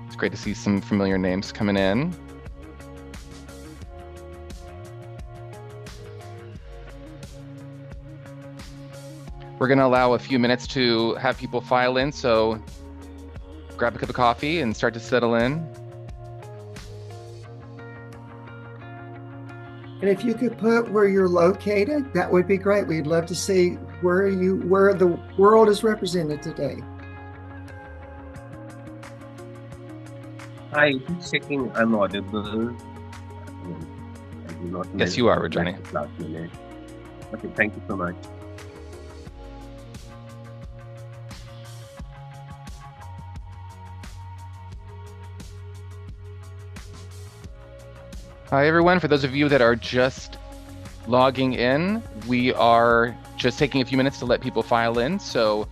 It's great to see some familiar names coming in. We're going to allow a few minutes to have people file in, so grab a cup of coffee and start to settle in. And if you could put where you're located, that would be great. We'd love to see where the world is represented today. Hi, just checking I'm audible. I do not Yes, you are, like Rajani. the last minute. Okay, thank you so much. Hi, everyone. For those of you that are just logging in, we are just taking a few minutes to let people file in. So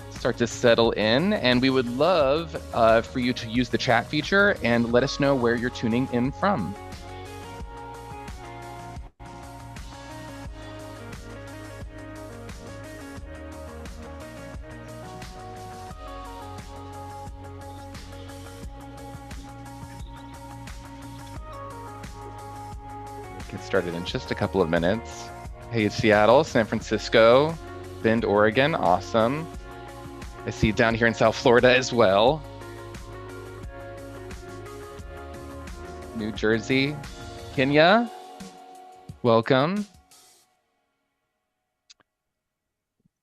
start to settle in. And we would love for you to use the chat feature and let us know where you're tuning in from. Get started in just a couple of minutes. Hey, Seattle, San Francisco, Bend, Oregon. Awesome. I see down here in South Florida as well. New Jersey, Kenya. Welcome.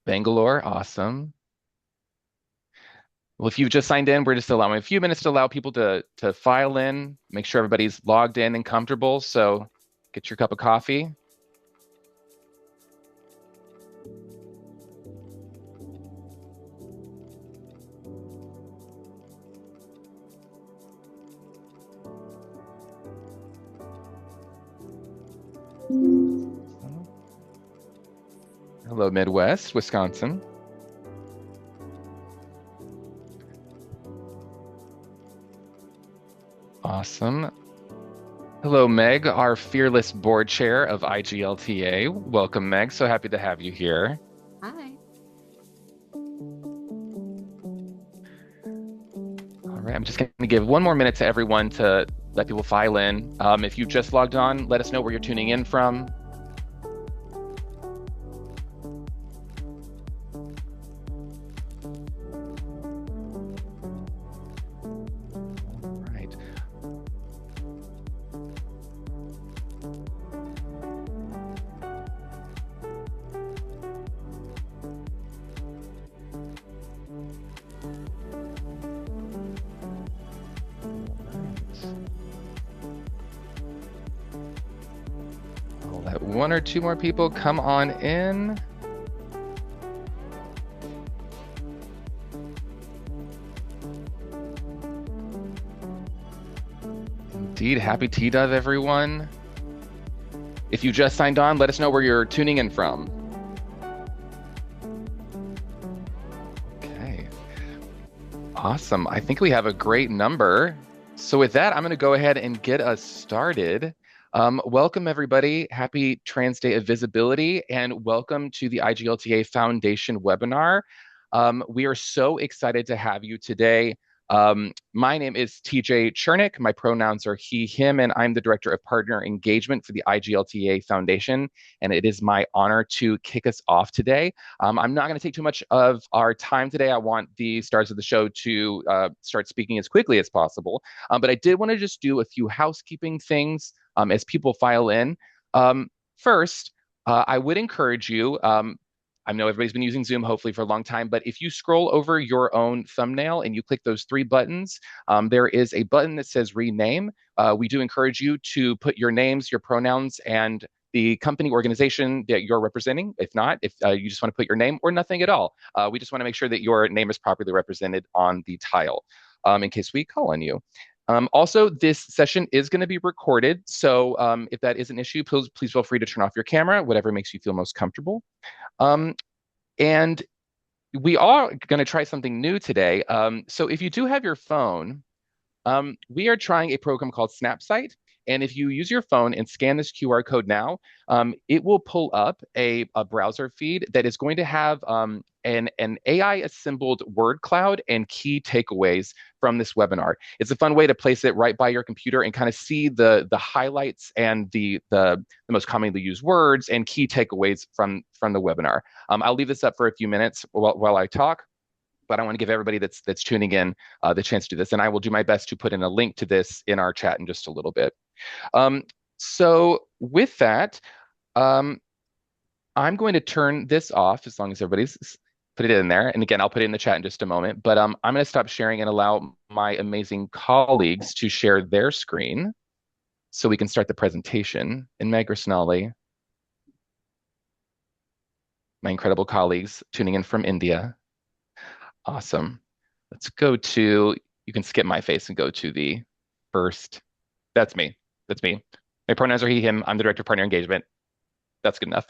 Bangalore. Awesome. Well, if you've just signed in, we're just allowing a few minutes to allow people to file in, make sure everybody's logged in and comfortable. So get your cup of coffee. Hello, Midwest, Wisconsin. Awesome. Hello, Meg, our fearless board chair of IGLTA. Welcome, Meg. So happy to have you here. Hi. All right, I'm just going to give one more minute to everyone to let people file in. If you just logged on, let us know where you're tuning in from. All right. I'll let one or two more people come on in. Indeed, happy T-Dove, everyone. If you just signed on, let us know where you're tuning in from. Okay. Awesome. I think we have a great number. So with that, I'm going to go ahead and get us started. Welcome, everybody. Happy Trans Day of Visibility, and welcome to the IGLTA Foundation webinar. We are so excited to have you today. My name is TJ Chernick. My pronouns are he, him, and I'm the Director of Partner Engagement for the IGLTA Foundation. And it is my honor to kick us off today. I'm not going to take too much of our time today. I want the stars of the show to start speaking as quickly as possible. But I did want to just do a few housekeeping things as people file in. First, I would encourage you, I know everybody's been using Zoom hopefully for a long time, but if you scroll over your own thumbnail and you click those three buttons, there is a button that says rename. We do encourage you to put your names, your pronouns, and the company organization that you're representing. If not, if you just want to put your name or nothing at all, we just want to make sure that your name is properly represented on the tile in case we call on you. Also, this session is going to be recorded, so if that is an issue, please feel free to turn off your camera, whatever makes you feel most comfortable. And we are going to try something new today. So if you do have your phone, we are trying a program called Snapsight, And if you use your phone and scan this QR code now, it will pull up a browser feed that is going to have an AI assembled word cloud and key takeaways from this webinar. It's a fun way to place it right by your computer and kind of see the highlights and the most commonly used words and key takeaways from the webinar. I'll leave this up for a few minutes while I talk, but I want to give everybody that's tuning in the chance to do this, and I will do my best to put in a link to this in our chat in just a little bit. So with that, I'm going to turn this off as long as everybody's put it in there. And again, I'll put it in the chat in just a moment, but I'm going to stop sharing and allow my amazing colleagues to share their screen so we can start the presentation. And Meg or Sonali, my incredible colleagues tuning in from India. Awesome. Let's go to, you can skip my face and go to the first. That's me. That's me. My pronouns are he, him. I'm the Director of Partner Engagement. That's good enough.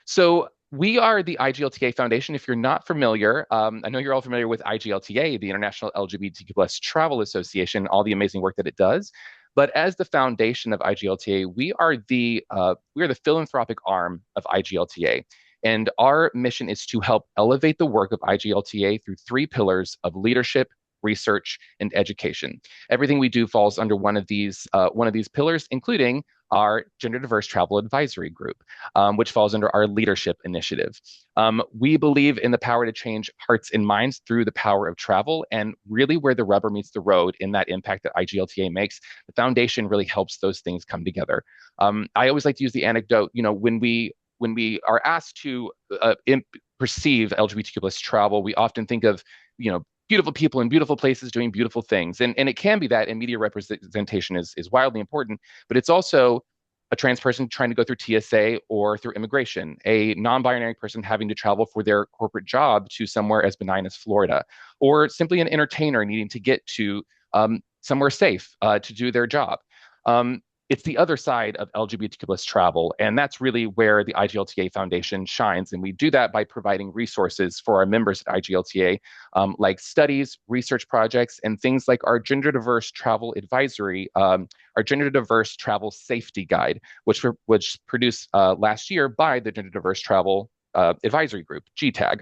So we are the IGLTA Foundation. If you're not familiar, I know you're all familiar with IGLTA, the International LGBTQ Plus Travel Association, all the amazing work that it does. But as the foundation of IGLTA, we are the philanthropic arm of IGLTA. And our mission is to help elevate the work of IGLTA through three pillars of leadership, research, and education. Everything we do falls under one of these pillars, including our Gender Diverse Travel Advisory Group, which falls under our leadership initiative. We believe in the power to change hearts and minds through the power of travel, and really where the rubber meets the road in that impact that IGLTA makes, the foundation really helps those things come together. I always like to use the anecdote, when we are asked to perceive LGBTQ plus travel, we often think of, beautiful people in beautiful places doing beautiful things. And it can be that, and media representation is wildly important, but it's also a trans person trying to go through TSA or through immigration, a non-binary person having to travel for their corporate job to somewhere as benign as Florida, or simply an entertainer needing to get to somewhere safe to do their job. It's the other side of LGBTQ plus travel, and that's really where the IGLTA Foundation shines. And we do that by providing resources for our members at IGLTA, like studies, research projects, and things like our Gender Diverse Travel Advisory, our Gender Diverse Travel Safety Guide, which produced last year by the Gender Diverse Travel Advisory Group, GTAG.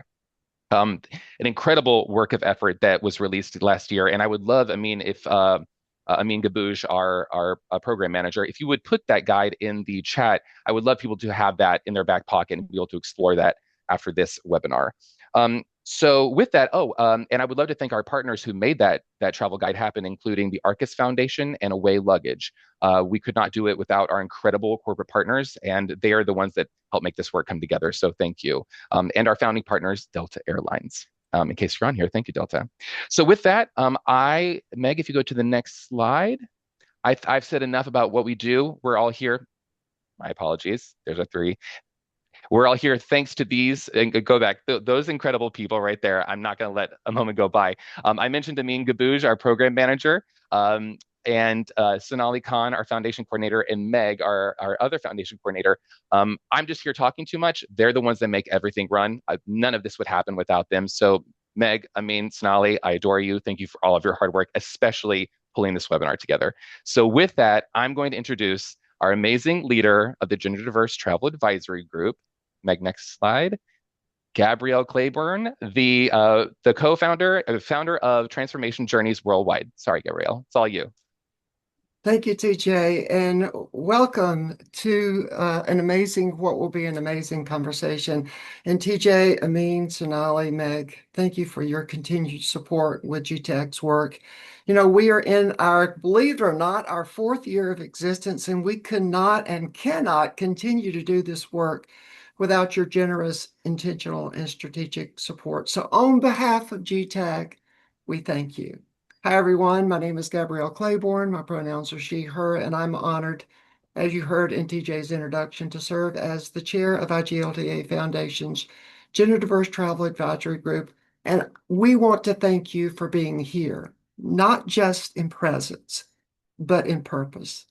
An incredible work of effort that was released last year, and I would love, if Amin Gabouj, our program manager, if you would put that guide in the chat, I would love people to have that in their back pocket and be able to explore that after this webinar. So with that, and I would love to thank our partners who made that travel guide happen, including the Arcus Foundation and Away Luggage. We could not do it without our incredible corporate partners, and they are the ones that help make this work come together. So thank you. And our founding partners, Delta Airlines. In case you're on here, thank you, Delta. So with that, Meg, if you go to the next slide, I've said enough about what we do. We're all here. My apologies. There's a 3. We're all here thanks to these, and go back, those incredible people right there. I'm not going to let a moment go by. I mentioned Amin Gabouj, our program manager, and Sonali Khan, our foundation coordinator, and Meg, our other foundation coordinator. I'm just here talking too much. They're the ones that make everything run. None of this would happen without them. So Meg, Amin, Sonali, I adore you. Thank you for all of your hard work, especially pulling this webinar together. So with that, I'm going to introduce our amazing leader of the Gender Diverse Travel Advisory Group. Meg, next slide. Gabrielle Claiborne, the co-founder, founder of Transformation Journeys Worldwide. Sorry, Gabrielle, it's all you. Thank you, TJ, and welcome to what will be an amazing conversation. And TJ, Amin, Sonali, Meg, thank you for your continued support with GTAG's work. We are in believe it or not, our 4th year of existence, and we cannot and cannot continue to do this work without your generous, intentional, and strategic support. So on behalf of GTAG, we thank you. Hi, everyone. My name is Gabrielle Claiborne. My pronouns are she, her, and I'm honored, as you heard in TJ's introduction, to serve as the chair of IGLTA Foundation's Gender Diverse Travel Advisory Group. And we want to thank you for being here, not just in presence, but in purpose.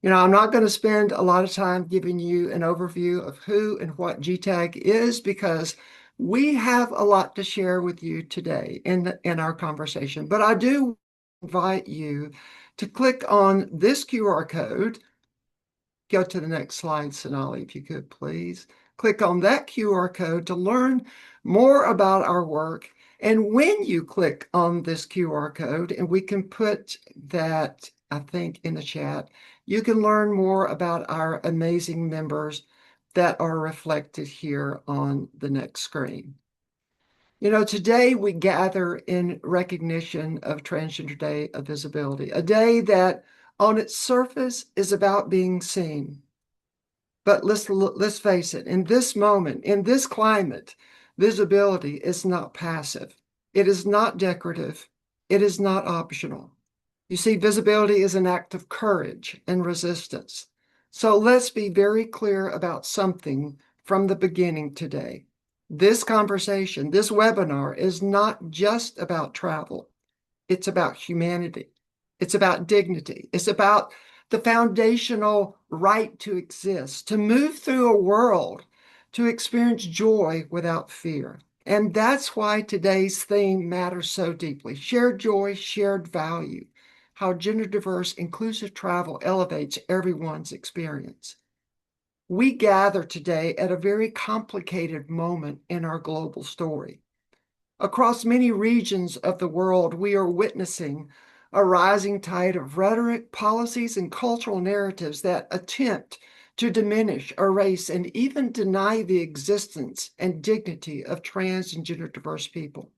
I'm not going to spend a lot of time giving you an overview of who and what GTAG is, because we have a lot to share with you today in our conversation. But I do invite you to click on this QR code. Go to the next slide, Sonali, if you could, please. Click on that QR code to learn more about our work. And when you click on this QR code, and we can put that, I think, in the chat, you can learn more about our amazing members that are reflected here on the next screen. You know, today we gather in recognition of Transgender Day of Visibility, a day that on its surface is about being seen. But let's face it, in this moment, in this climate, visibility is not passive. It is not decorative. It is not optional. You see, visibility is an act of courage and resistance. So let's be very clear about something from the beginning today. This conversation, this webinar is not just about travel. It's about humanity. It's about dignity. It's about the foundational right to exist, to move through a world, to experience joy without fear. And that's why today's theme matters so deeply. Shared joy, shared value, how gender diverse, inclusive travel elevates everyone's experience. We gather today at a very complicated moment in our global story. Across many regions of the world, we are witnessing a rising tide of rhetoric, policies, and cultural narratives that attempt to diminish, erase, and even deny the existence and dignity of trans and gender diverse people.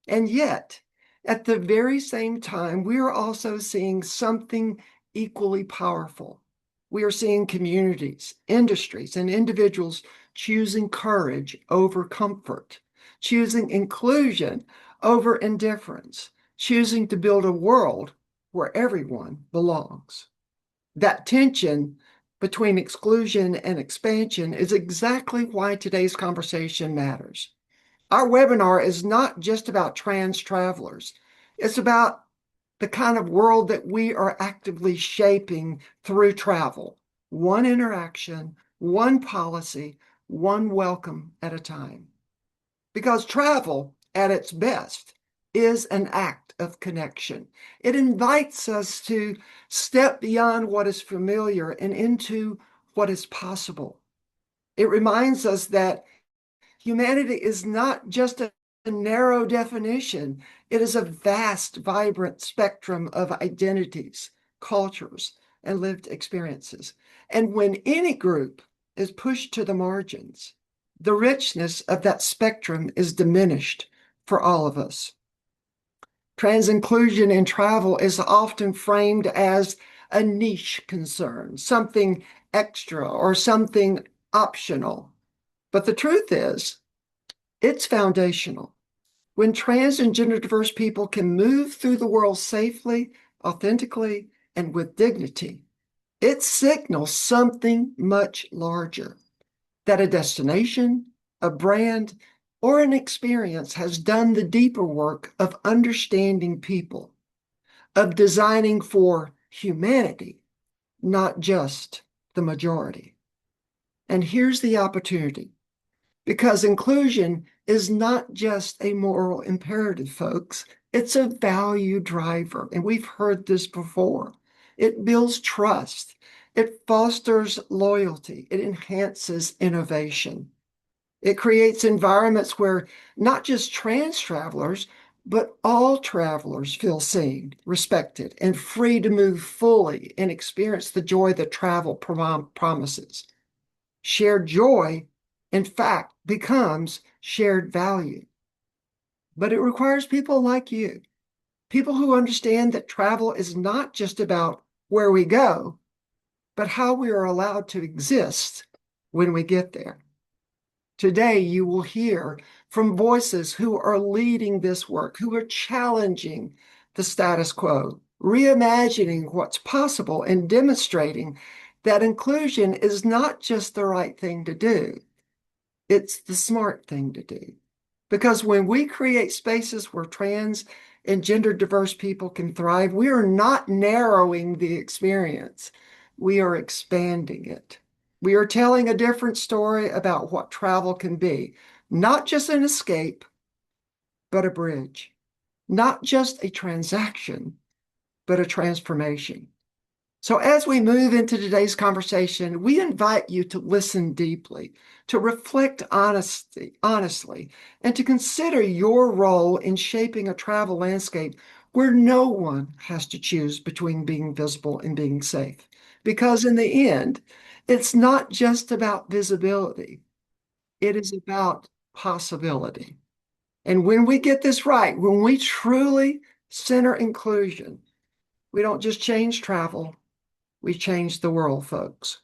And yet, at the very same time, we are also seeing something equally powerful. We are seeing communities, industries, and individuals choosing courage over comfort, choosing inclusion over indifference, choosing to build a world where everyone belongs. That tension between exclusion and expansion is exactly why today's conversation matters. Our webinar is not just about trans travelers. It's about the kind of world that we are actively shaping through travel, one interaction, one policy, one welcome at a time. Because travel, at its best, is an act of connection. It invites us to step beyond what is familiar and into what is possible. It reminds us that humanity is not just a narrow definition. It is a vast, vibrant spectrum of identities, cultures, and lived experiences. And when any group is pushed to the margins, the richness of that spectrum is diminished for all of us. Trans inclusion in travel is often framed as a niche concern, something extra or something optional. But the truth is, it's foundational. When trans and gender diverse people can move through the world safely, authentically, and with dignity, it signals something much larger, that a destination, a brand, or an experience has done the deeper work of understanding people, of designing for humanity, not just the majority. And here's the opportunity. Because inclusion is not just a moral imperative, folks. It's a value driver. And we've heard this before. It builds trust. It fosters loyalty. It enhances innovation. It creates environments where not just trans travelers, but all travelers feel seen, respected, and free to move fully and experience the joy that travel promises. Shared joy, in fact, becomes shared value. But it requires people like you, people who understand that travel is not just about where we go, but how we are allowed to exist when we get there. Today, you will hear from voices who are leading this work, who are challenging the status quo, reimagining what's possible, and demonstrating that inclusion is not just the right thing to do. It's the smart thing to do. Because when we create spaces where trans and gender diverse people can thrive, we are not narrowing the experience. We are expanding it. We are telling a different story about what travel can be, not just an escape, but a bridge, not just a transaction, but a transformation. So, as we move into today's conversation, we invite you to listen deeply, to reflect honestly, and to consider your role in shaping a travel landscape where no one has to choose between being visible and being safe. Because in the end, it's not just about visibility, it is about possibility. And when we get this right, when we truly center inclusion, we don't just change travel, we change the world, folks.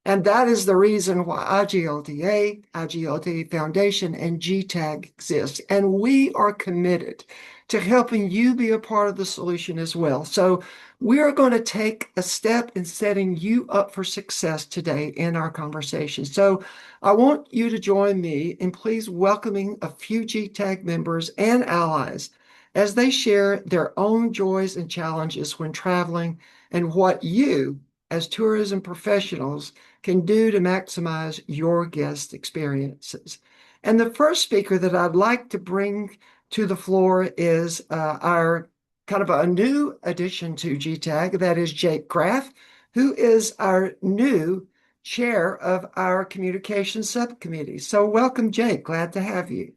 And that is the reason why IGLTA, IGLTA Foundation, and GTAG exist. And we are committed to helping you be a part of the solution as well. So we are going to take a step in setting you up for success today in our conversation. So I want you to join me in please welcoming a few GTAG members and allies as they share their own joys and challenges when traveling and what you, as tourism professionals, can do to maximize your guest experiences. And the first speaker that I'd like to bring to the floor is our kind of a new addition to GTAG, that is Jake Graff, who is our new chair of our communications subcommittee. So welcome, Jake. Glad to have you.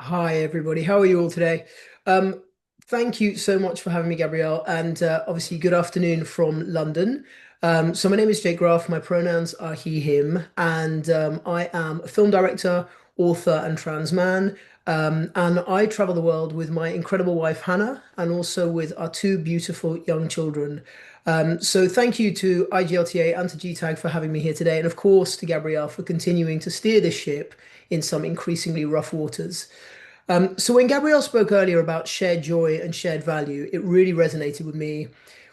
Hi, everybody. How are you all today? Um, Thank you so much for having me, Gabrielle, and obviously, good afternoon from London. So, my name is Jake Graff. My pronouns are he, him, and I am a film director, author, and trans man. And I travel the world with my incredible wife, Hannah, and also with our two beautiful young children. So, thank you to IGLTA and to GTAG for having me here today, and of course, to Gabrielle for continuing to steer this ship in some increasingly rough waters. So when Gabrielle spoke earlier about shared joy and shared value, it really resonated with me.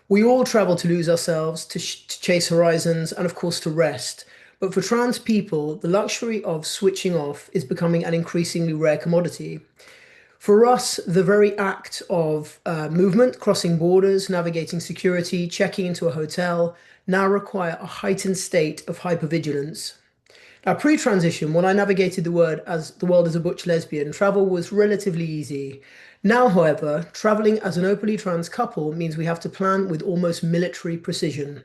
We all travel to lose ourselves, to chase horizons, and of course to rest. But for trans people, the luxury of switching off is becoming an increasingly rare commodity. For us, the very act of movement, crossing borders, navigating security, checking into a hotel, now require a heightened state of hypervigilance. Now, pre-transition, when I navigated the world as a butch lesbian, travel was relatively easy. Now, however, traveling as an openly trans couple means we have to plan with almost military precision.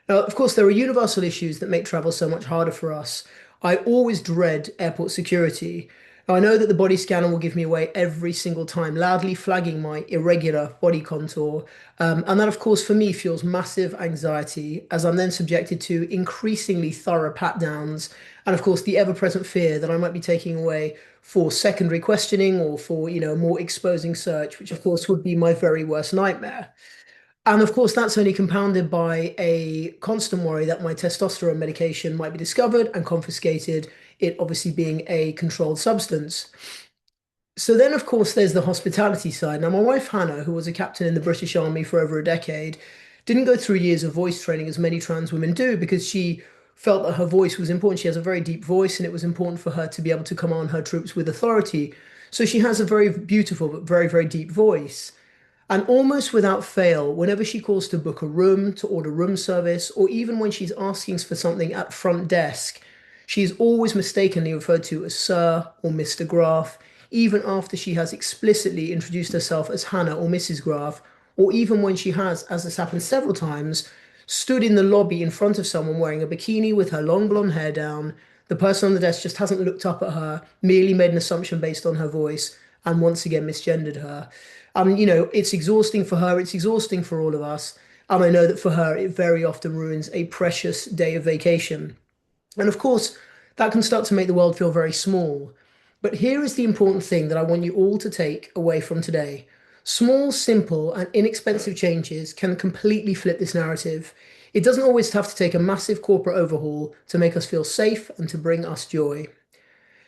Now, of course, there are universal issues that make travel so much harder for us. I always dread airport security. Now, I know that the body scanner will give me away every single time, loudly flagging my irregular body contour. And that, of course, for me, fuels massive anxiety as I'm then subjected to increasingly thorough pat downs. And of course, the ever-present fear that I might be taking away for secondary questioning or for, a more exposing search, which of course would be my very worst nightmare. And of course, that's only compounded by a constant worry that my testosterone medication might be discovered and confiscated, it obviously being a controlled substance. So then, of course, there's the hospitality side. Now, my wife Hannah, who was a captain in the British Army for over a decade, didn't go through years of voice training as many trans women do because she felt that her voice was important. She has a very deep voice, and it was important for her to be able to command her troops with authority. So she has a very beautiful but very, very deep voice. And almost without fail, whenever she calls to book a room, to order room service, or even when she's asking for something at front desk, she's always mistakenly referred to as Sir or Mr. Graff, even after she has explicitly introduced herself as Hannah or Mrs. Graff, or even when she has, as this happened several times, stood in the lobby in front of someone wearing a bikini with her long blonde hair down. The person on the desk just hasn't looked up at her, merely made an assumption based on her voice, and once again misgendered her. It's exhausting for her, it's exhausting for all of us. And I know that for her, it very often ruins a precious day of vacation. And of course, that can start to make the world feel very small. But here is the important thing that I want you all to take away from today. Small, simple, and inexpensive changes can completely flip this narrative. It doesn't always have to take a massive corporate overhaul to make us feel safe and to bring us joy.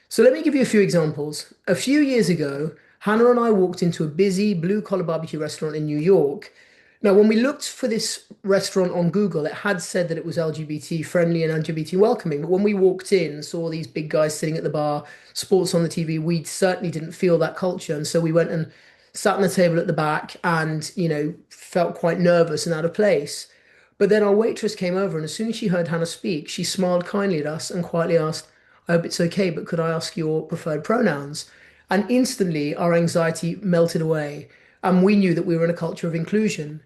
So let me give you a few examples. A few years ago, Hannah and I walked into a busy blue-collar barbecue restaurant in New York. Now, when we looked for this restaurant on Google, it had said that it was LGBT friendly and LGBT welcoming. But when we walked in, saw these big guys sitting at the bar, sports on the TV, we certainly didn't feel that culture. And so we went and sat on the table at the back and, felt quite nervous and out of place. But then our waitress came over, and as soon as she heard Hannah speak, she smiled kindly at us and quietly asked, I hope it's okay, but could I ask your preferred pronouns? And instantly our anxiety melted away. And we knew that we were in a culture of inclusion.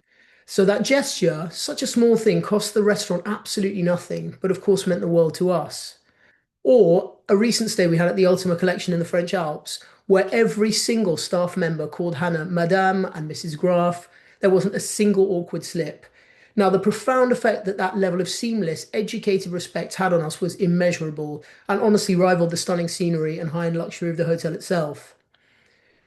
So that gesture, such a small thing, cost the restaurant absolutely nothing, but of course meant the world to us. Or a recent stay we had at the Ultima Collection in the French Alps, where every single staff member called Hannah Madame and Mrs. Graf. There wasn't a single awkward slip. Now, the profound effect that that level of seamless, educated respect had on us was immeasurable and honestly rivaled the stunning scenery and high-end luxury of the hotel itself.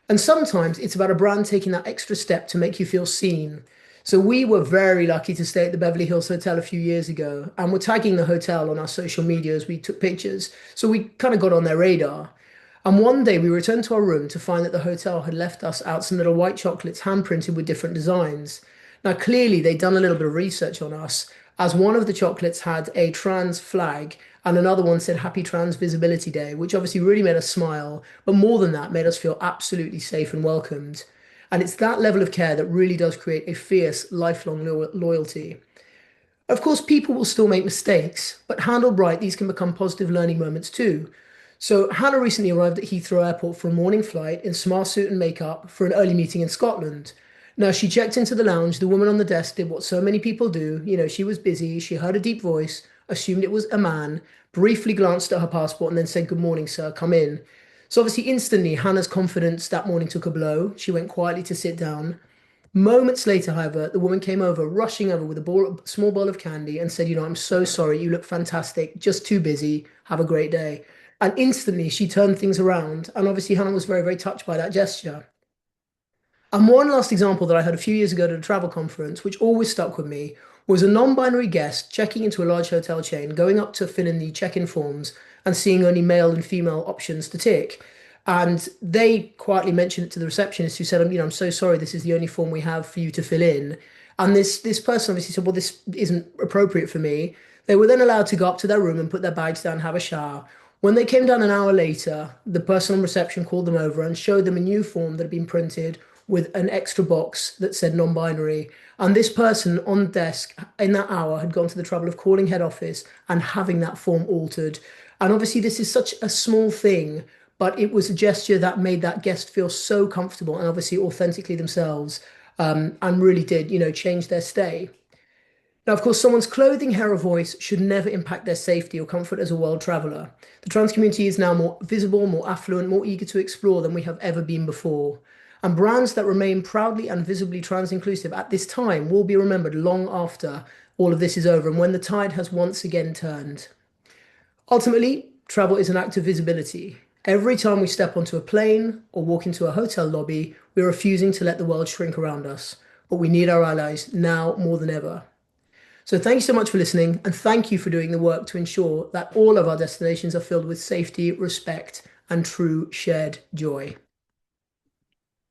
And sometimes it's about a brand taking that extra step to make you feel seen. So we were very lucky to stay at the Beverly Hills Hotel a few years ago, and we're tagging the hotel on our social media as we took pictures. So we kind of got on their radar. And one day we returned to our room to find that the hotel had left us out some little white chocolates hand printed with different designs. Now, clearly, they'd done a little bit of research on us, as one of the chocolates had a trans flag and another one said Happy Trans Visibility Day, which obviously really made us smile, but more than that, made us feel absolutely safe and welcomed. And it's that level of care that really does create a fierce, lifelong loyalty. Of course, people will still make mistakes, but handled right, these can become positive learning moments too. So, Hannah recently arrived at Heathrow Airport for a morning flight in smart suit and makeup for an early meeting in Scotland. Now, she checked into the lounge. The woman on the desk did what so many people do. You know, she was busy. She heard a deep voice, assumed it was a man, briefly glanced at her passport, and then said, "Good morning, sir. Come in." So, obviously, instantly, Hannah's confidence that morning took a blow. She went quietly to sit down. Moments later, however, the woman came over, rushing over with a small bowl of candy and said, "I'm so sorry. You look fantastic. Just too busy. Have a great day." And instantly, she turned things around. And obviously, Hannah was very, very touched by that gesture. And one last example that I had a few years ago at a travel conference, which always stuck with me, was a non-binary guest checking into a large hotel chain, going up to fill in the check-in forms and seeing only male and female options to tick. And they quietly mentioned it to the receptionist who said, I'm so sorry, this is the only form we have for you to fill in. And this person obviously said, well, this isn't appropriate for me. They were then allowed to go up to their room and put their bags down, have a shower. When they came down an hour later, the person on reception called them over and showed them a new form that had been printed with an extra box that said non-binary. And this person on desk in that hour had gone to the trouble of calling head office and having that form altered. And obviously, this is such a small thing, but it was a gesture that made that guest feel so comfortable and obviously authentically themselves, and really did, change their stay. Now, of course, someone's clothing, hair, or voice should never impact their safety or comfort as a world traveler. The trans community is now more visible, more affluent, more eager to explore than we have ever been before. And brands that remain proudly and visibly trans inclusive at this time will be remembered long after all of this is over and when the tide has once again turned. Ultimately, travel is an act of visibility. Every time we step onto a plane or walk into a hotel lobby, we're refusing to let the world shrink around us. But we need our allies now more than ever. So thank you so much for listening, and thank you for doing the work to ensure that all of our destinations are filled with safety, respect, and true shared joy.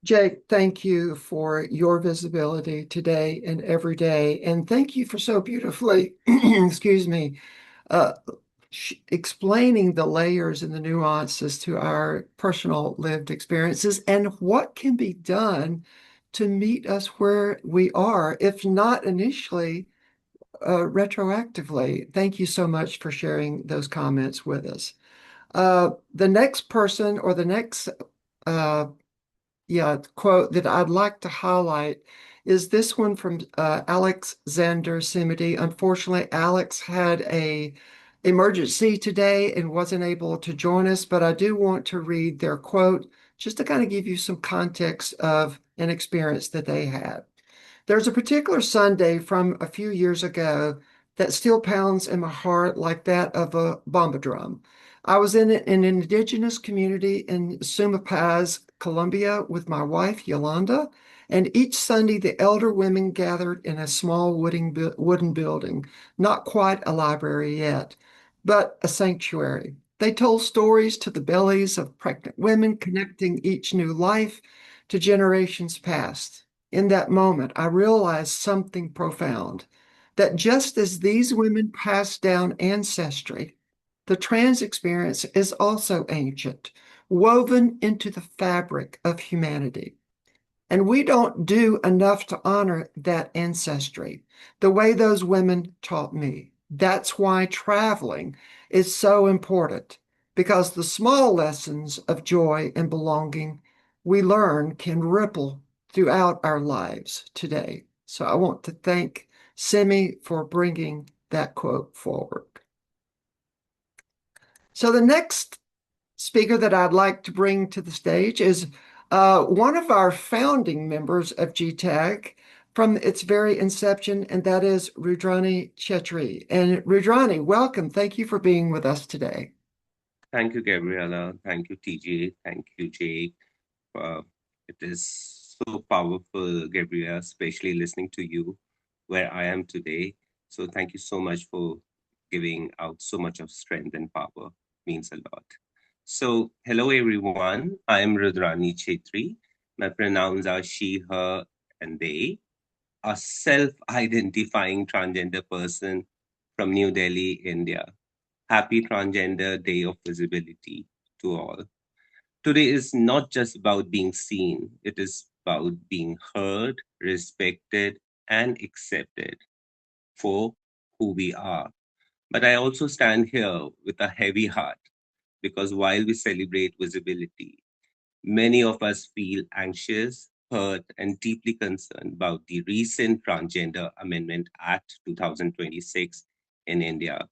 Jake, thank you for your visibility today and every day. And thank you for so beautifully, excuse me, explaining the layers and the nuances to our personal lived experiences and what can be done to meet us where we are, if not initially, retroactively. Thank you so much for sharing those comments with us. The next person or the next quote that I'd like to highlight is this one from Alexander Simity. Unfortunately, Alex had a emergency today and wasn't able to join us, but I do want to read their quote just to kind of give you some context of an experience that they had. There's a particular Sunday from a few years ago that still pounds in my heart like that of a bomba drum. I was in an indigenous community in Suma Paz, Colombia, with my wife, Yolanda, and each Sunday the elder women gathered in a small wooden building, not quite a library yet, but a sanctuary. They told stories to the bellies of pregnant women, connecting each new life to generations past. In that moment, I realized something profound, that just as these women passed down ancestry, the trans experience is also ancient, woven into the fabric of humanity. And we don't do enough to honor that ancestry the way those women taught me. That's why traveling is so important. because the small lessons of joy and belonging we learn can ripple throughout our lives today. So I want to thank Simi for bringing that quote forward. So the next speaker that I'd like to bring to the stage is one of our founding members of GTAG from its very inception, and that is Rudrani Chetri. And Rudrani, welcome. Thank you for being with us today. Thank you, Gabriella. Thank you, TJ. Thank you, Jake. It is so powerful, Gabriella, especially listening to you where I am today. So thank you so much for giving out so much of strength and power. Means a lot. So hello, everyone. I am Rudrani Chetri. My pronouns are she, her, and they. A self-identifying transgender person from New Delhi, India. Happy Transgender Day of Visibility to all. Today is not just about being seen, it is about being heard, respected, and accepted for who we are. But I also stand here with a heavy heart because while we celebrate visibility, many of us feel anxious, hurt, and deeply concerned about the recent Transgender Amendment Act 2026 in India,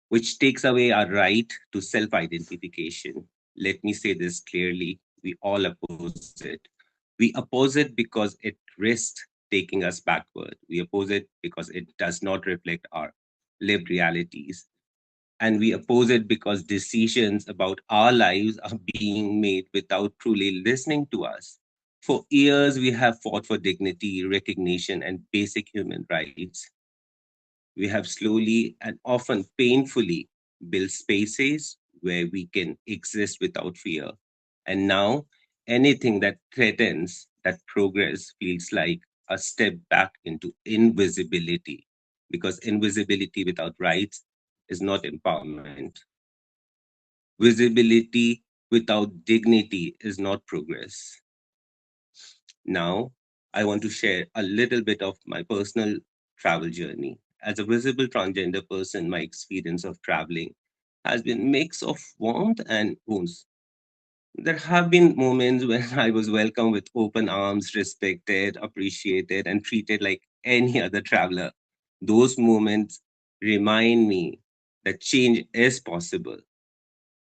which takes away our right to self-identification. Let me say this clearly, we all oppose it. We oppose it because it risks taking us backward. We oppose it because it does not reflect our lived realities. And we oppose it because decisions about our lives are being made without truly listening to us. For years, we have fought for dignity, recognition, and basic human rights. We have slowly and often painfully built spaces where we can exist without fear. And now, anything that threatens that progress feels like a step back into invisibility, because invisibility without rights is not empowerment. Visibility without dignity is not progress. Now, I want to share a little bit of my personal travel journey. As a visible transgender person, my experience of traveling has been a mix of warmth and wounds. There have been moments when I was welcomed with open arms, respected, appreciated, and treated like any other traveler. Those moments remind me that change is possible.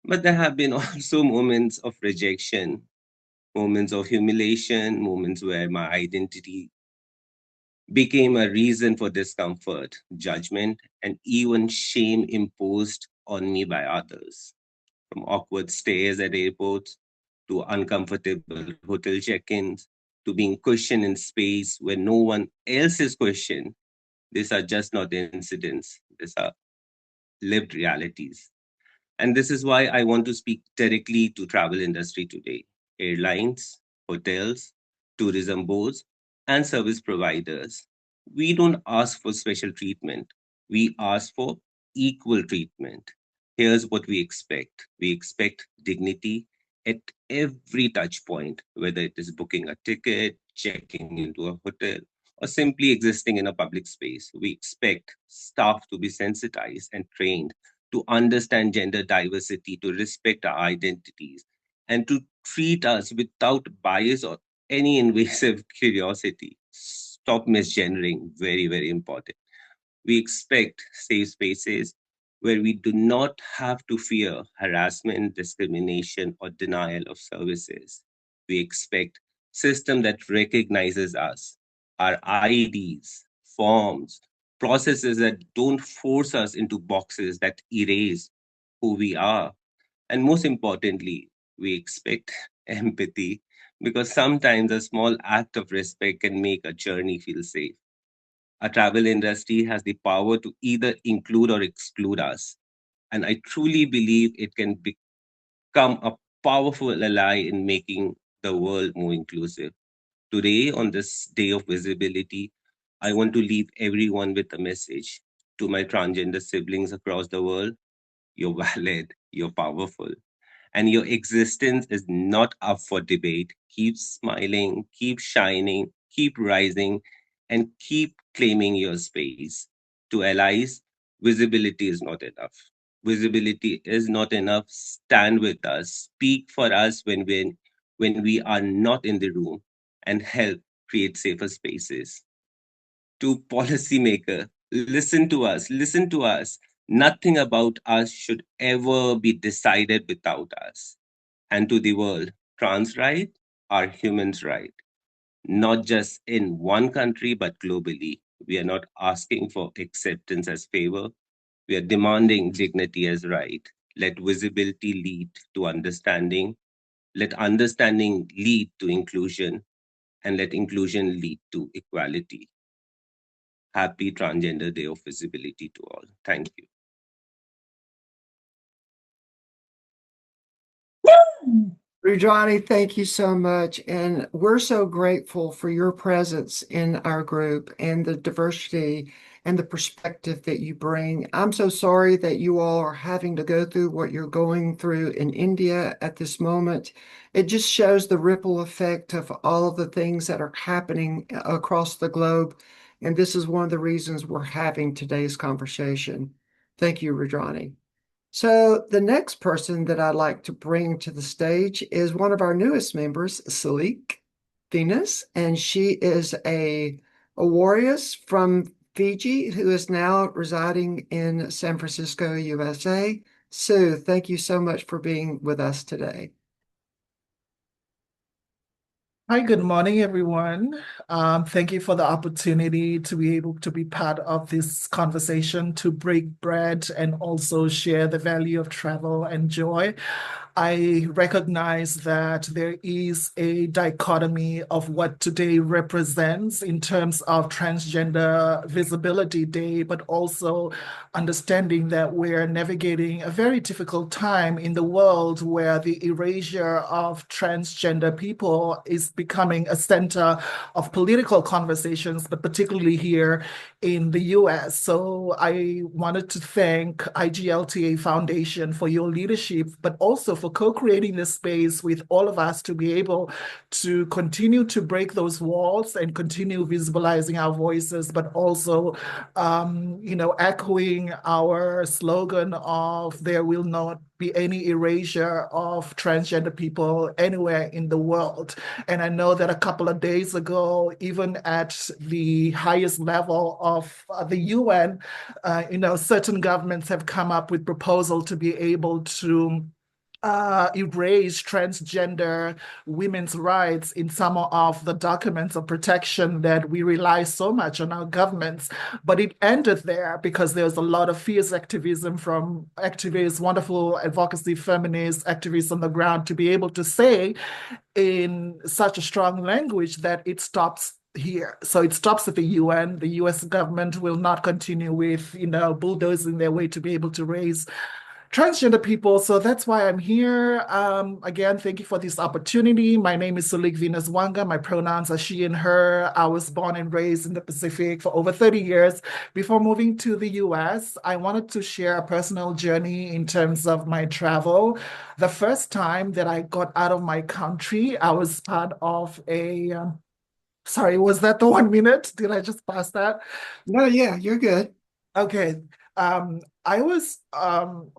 But there have been also moments of rejection, moments of humiliation, moments where my identity became a reason for discomfort, judgment, and even shame imposed on me by others. From awkward stays at airports to uncomfortable hotel check-ins to being questioned in space where no one else is questioned. These are just not incidents. These are lived realities. And this is why I want to speak directly to travel industry today. Airlines, hotels, tourism boards, and service providers. We don't ask for special treatment. We ask for equal treatment. Here's what we expect. We expect dignity at every touch point, whether it is booking a ticket, checking into a hotel, or simply existing in a public space. We expect staff to be sensitized and trained to understand gender diversity, to respect our identities, and to treat us without bias or any invasive curiosity. Stop misgendering, very, very important. We expect safe spaces where we do not have to fear harassment, discrimination, or denial of services. We expect system that recognizes us, our IDs, forms, processes that don't force us into boxes that erase who we are. And most importantly, we expect empathy because sometimes a small act of respect can make a journey feel safe. Our travel industry has the power to either include or exclude us. And I truly believe it can become a powerful ally in making the world more inclusive. Today, on this day of visibility, I want to leave everyone with a message to my transgender siblings across the world. You're valid, you're powerful, and your existence is not up for debate. Keep smiling, keep shining, keep rising, and keep claiming your space. To allies, visibility is not enough. Visibility is not enough. Stand with us, speak for us when we are not in the room, and help create safer spaces. To policymaker, listen to us, listen to us. Nothing about us should ever be decided without us. And to the world, trans rights are humans' right, not just in one country, but globally. We are not asking for acceptance as favor. We are demanding dignity as right. Let visibility lead to understanding. Let understanding lead to inclusion, and let inclusion lead to equality. Happy Transgender Day of Visibility to all. Thank you. Rajani, thank you so much. And we're so grateful for your presence in our group and the diversity and the perspective that you bring. I'm so sorry that you all are having to go through what you're going through in India at this moment. It just shows the ripple effect of all of the things that are happening across the globe. And this is one of the reasons we're having today's conversation. Thank you, Rajani. So the next person that I'd like to bring to the stage is one of our newest members, Salik Venus, and she is a warrior from Fiji who is now residing in San Francisco, USA. Sue, thank you so much for being with us today. Hi, good morning, everyone. Thank you for the opportunity to be able to be part of this conversation, to break bread and also share the value of travel and joy. I recognize that there is a dichotomy of what today represents in terms of Transgender Visibility Day, but also understanding that we're navigating a very difficult time in the world where the erasure of transgender people is becoming a center of political conversations, but particularly here in the US. So I wanted to thank IGLTA Foundation for your leadership, but also for co-creating this space with all of us to be able to continue to break those walls and continue visibilizing our voices, but also, echoing our slogan of there will not be any erasure of transgender people anywhere in the world. And I know that a couple of days ago, even at the highest level of the UN, certain governments have come up with proposals to be able to erase transgender women's rights in some of the documents of protection that we rely so much on our governments. But it ended there because there's a lot of fierce activism from activists, wonderful advocacy feminist activists on the ground to be able to say in such a strong language that it stops here. So it stops at the UN. The US government will not continue with, bulldozing their way to be able to raise transgender people. So that's why I'm here. Again, thank you for this opportunity. My name is Salik Venus Wanga. My pronouns are she and her. I was born and raised in the Pacific for over 30 years. Before moving to the US, I wanted to share a personal journey in terms of my travel. The first time that I got out of my country, I was part of a, sorry, was that the 1 minute? Did I just pass that? No, yeah, you're good. Okay. I was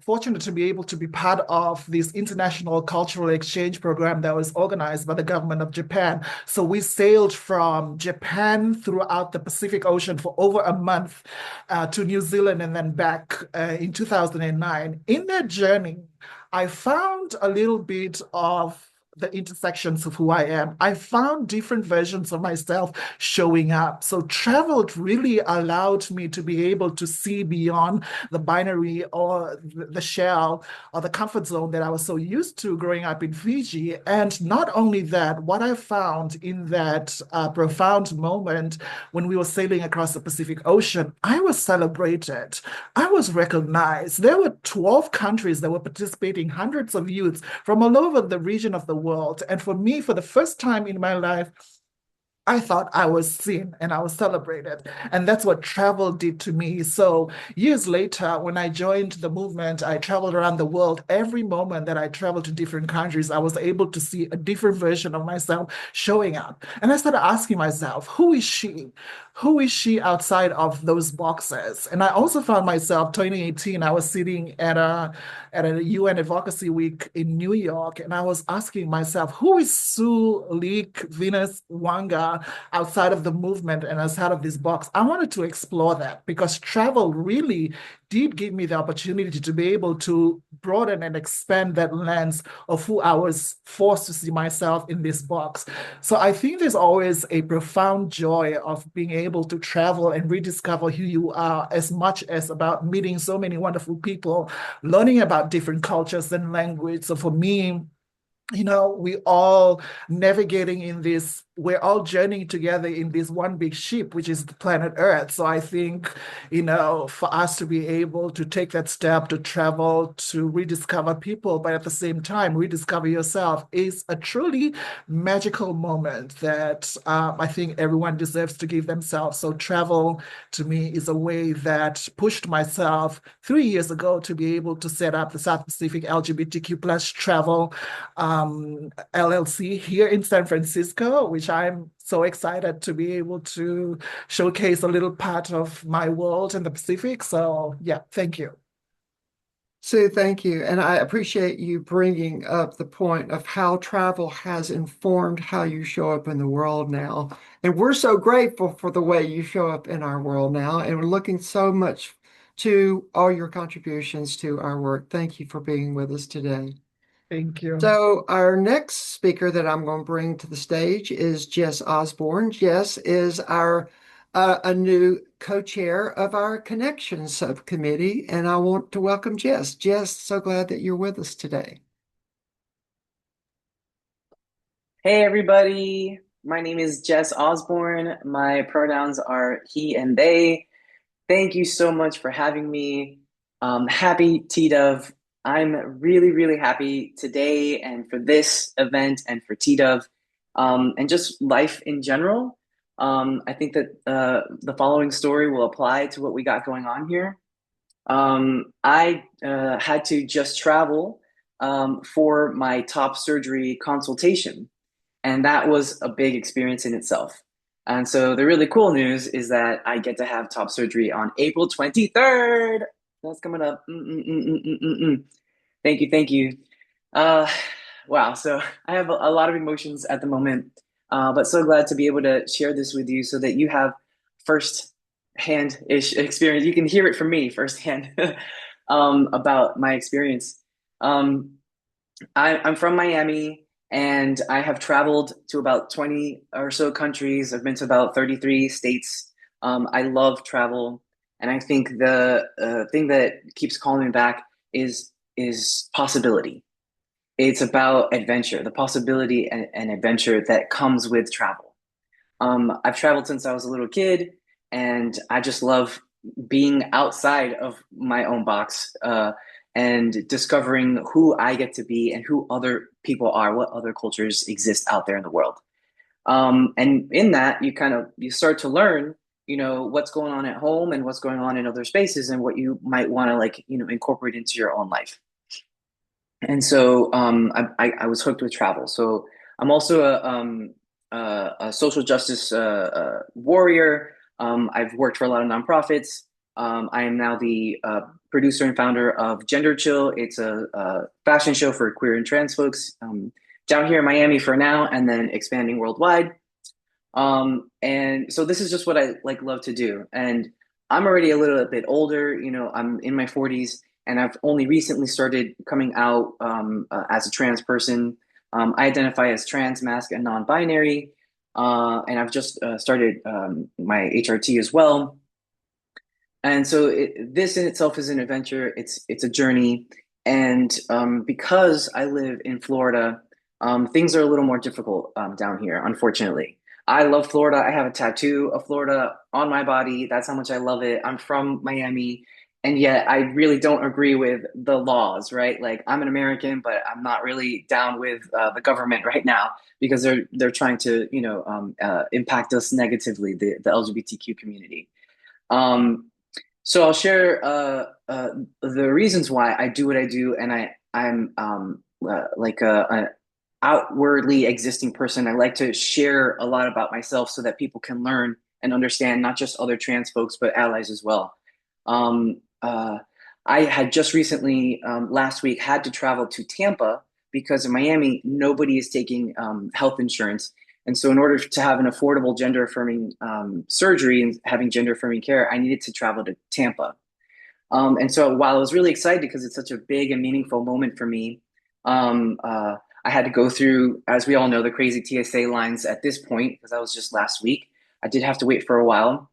fortunate to be able to be part of this international cultural exchange program that was organized by the government of Japan. So we sailed from Japan throughout the Pacific Ocean for over a month to New Zealand and then back in 2009. In that journey, I found a little bit of the intersections of who I am. I found different versions of myself showing up. So travel really allowed me to be able to see beyond the binary or the shell or the comfort zone that I was so used to growing up in Fiji. And not only that, what I found in that profound moment when we were sailing across the Pacific Ocean, I was celebrated. I was recognized. There were 12 countries that were participating, hundreds of youths from all over the region of the world. And for me, for the first time in my life, I thought I was seen and I was celebrated. And that's what travel did to me. So years later, when I joined the movement, I traveled around the world. Every moment that I traveled to different countries, I was able to see a different version of myself showing up. And I started asking myself, who is she? Who is she outside of those boxes? And I also found myself 2018, I was sitting at a UN Advocacy Week in New York, and I was asking myself, who is Sue Leek Venus Wanga outside of the movement and outside of this box? I wanted to explore that because travel really did give me the opportunity to be able to broaden and expand that lens of who I was forced to see myself in this box. So I think there's always a profound joy of being able to travel and rediscover who you are, as much as about meeting so many wonderful people, learning about different cultures and language. So for me, we all navigating in this, we're all journeying together in this one big ship, which is the planet Earth. So I think, for us to be able to take that step to travel, to rediscover people, but at the same time, rediscover yourself is a truly magical moment that I think everyone deserves to give themselves. So travel to me is a way that pushed myself 3 years ago to be able to set up the South Pacific LGBTQ plus travel LLC here in San Francisco, which I'm so excited to be able to showcase a little part of my world in the Pacific. So yeah, thank you. Sue, thank you. And I appreciate you bringing up the point of how travel has informed how you show up in the world now. And we're so grateful for the way you show up in our world now. And we're looking so much to all your contributions to our work. Thank you for being with us today. Thank you. So our next speaker that I'm going to bring to the stage is Jess Osborne. Jess is a new co-chair of our Connections Subcommittee, and I want to welcome Jess. Jess, so glad that you're with us today. Hey everybody, my name is Jess Osborne. My pronouns are he and they. Thank you so much for having me. Happy TDOV. I'm really, really happy today and for this event and for TDOV, and just life in general. I think that the following story will apply to what we got going on here. I had to just travel for my top surgery consultation, and that was a big experience in itself. And so the really cool news is that I get to have top surgery on April 23rd. That's coming up. Thank you, thank you. Wow, so I have a lot of emotions at the moment, but so glad to be able to share this with you so that you have first-hand-ish experience. You can hear it from me firsthand about my experience. I'm from Miami, and I have traveled to about 20 or so countries. I've been to about 33 states. I love travel, and I think the thing that keeps calling me back is possibility. It's about adventure, the possibility and adventure that comes with travel. I've traveled since I was a little kid, and I just love being outside of my own box and discovering who I get to be and who other people are, what other cultures exist out there in the world. And in that, you start to learn, what's going on at home and what's going on in other spaces and what you might want to incorporate into your own life. And so I was hooked with travel. So I'm also a social justice warrior. I've worked for a lot of nonprofits. I am now the producer and founder of Gender Chill. It's a fashion show for queer and trans folks down here in Miami for now, and then expanding worldwide. And so this is just what I love to do. And I'm already a little bit older. I'm in my 40s. And I've only recently started coming out as a trans person. I identify as trans, masc, and non-binary. And I've just started my HRT as well. And so this in itself is an adventure. It's a journey. And because I live in Florida, things are a little more difficult down here, unfortunately. I love Florida. I have a tattoo of Florida on my body. That's how much I love it. I'm from Miami. and yet I really don't agree with the laws, right? Like I'm an American, but I'm not really down with the government right now because they're trying to, impact us negatively, the LGBTQ community. Um, so I'll share the reasons why I do what I do, and I'm like an outwardly existing person. I like to share a lot about myself so that people can learn and understand not just other trans folks, but allies as well. Um, uh, I had just recently, last week, had to travel to Tampa because in Miami, nobody is taking health insurance. And so, in order to have an affordable gender affirming surgery and having gender affirming care, I needed to travel to Tampa. And so, while I was really excited because it's such a big and meaningful moment for me, I had to go through, as we all know, the crazy TSA lines at this point because that was just last week. I did have to wait for a while.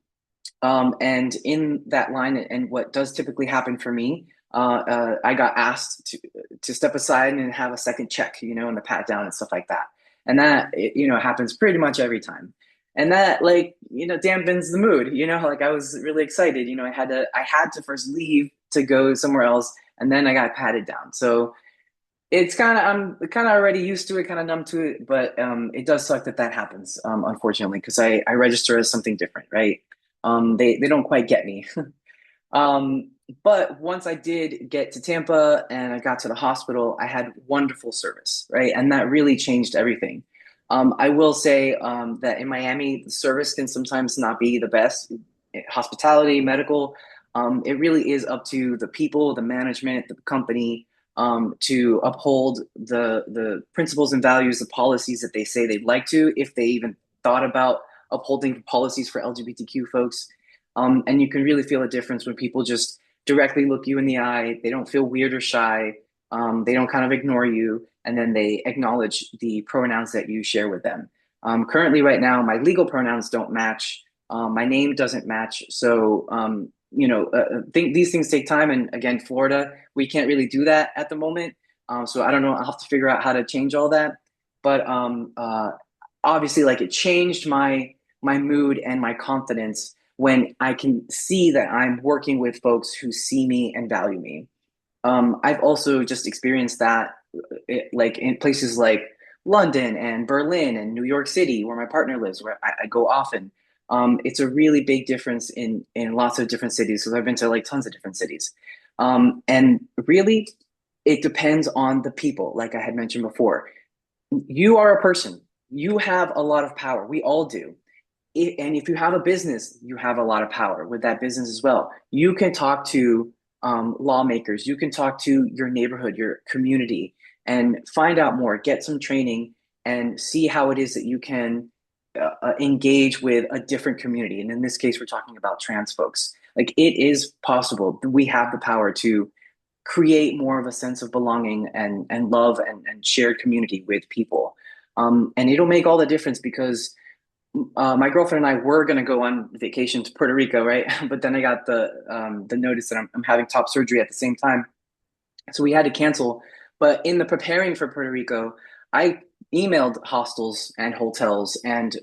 And in that line, and what does typically happen for me, I got asked to step aside and have a second check, and the pat down and stuff like that. And that, happens pretty much every time. And that, like, dampens the mood, like I was really excited, I had to first leave to go somewhere else, and then I got patted down. So it's I'm kind of already used to it, kind of numb to it, but it does suck that happens, unfortunately, because I register as something different, right? They don't quite get me. But once I did get to Tampa and I got to the hospital, I had wonderful service, right? And that really changed everything. I will say that in Miami, the service can sometimes not be the best. Hospitality, medical, it really is up to the people, the management, the company, to uphold the principles and values, the policies that they say they'd like to, if they even thought about upholding policies for LGBTQ folks. And you can really feel a difference when people just directly look you in the eye. They don't feel weird or shy. They don't kind of ignore you, and then they acknowledge the pronouns that you share with them. Currently, right now, my legal pronouns don't match. My name doesn't match. So, these things take time. And again, Florida, we can't really do that at the moment. So I don't know. I'll have to figure out how to change all that. But obviously, like, it changed my mood and my confidence when I can see that I'm working with folks who see me and value me. I've also just experienced that, like in places like London and Berlin and New York City, where my partner lives, where I go often. It's a really big difference in lots of different cities. So I've been to like tons of different cities. And really, it depends on the people, like I had mentioned before. You are a person. You have a lot of power. We all do. And if you have a business, you have a lot of power with that business as well. You can talk to lawmakers. You can talk to your neighborhood, your community, and find out more, get some training, and see how it is that you can engage with a different community. And in this case, we're talking about trans folks. Like, it is possible. We have the power to create more of a sense of belonging and love and shared community with people. And it'll make all the difference because my girlfriend and I were going to go on vacation to Puerto Rico, right? But then I got the notice that I'm having top surgery at the same time, so we had to cancel. But in the preparing for Puerto Rico, I emailed hostels and hotels and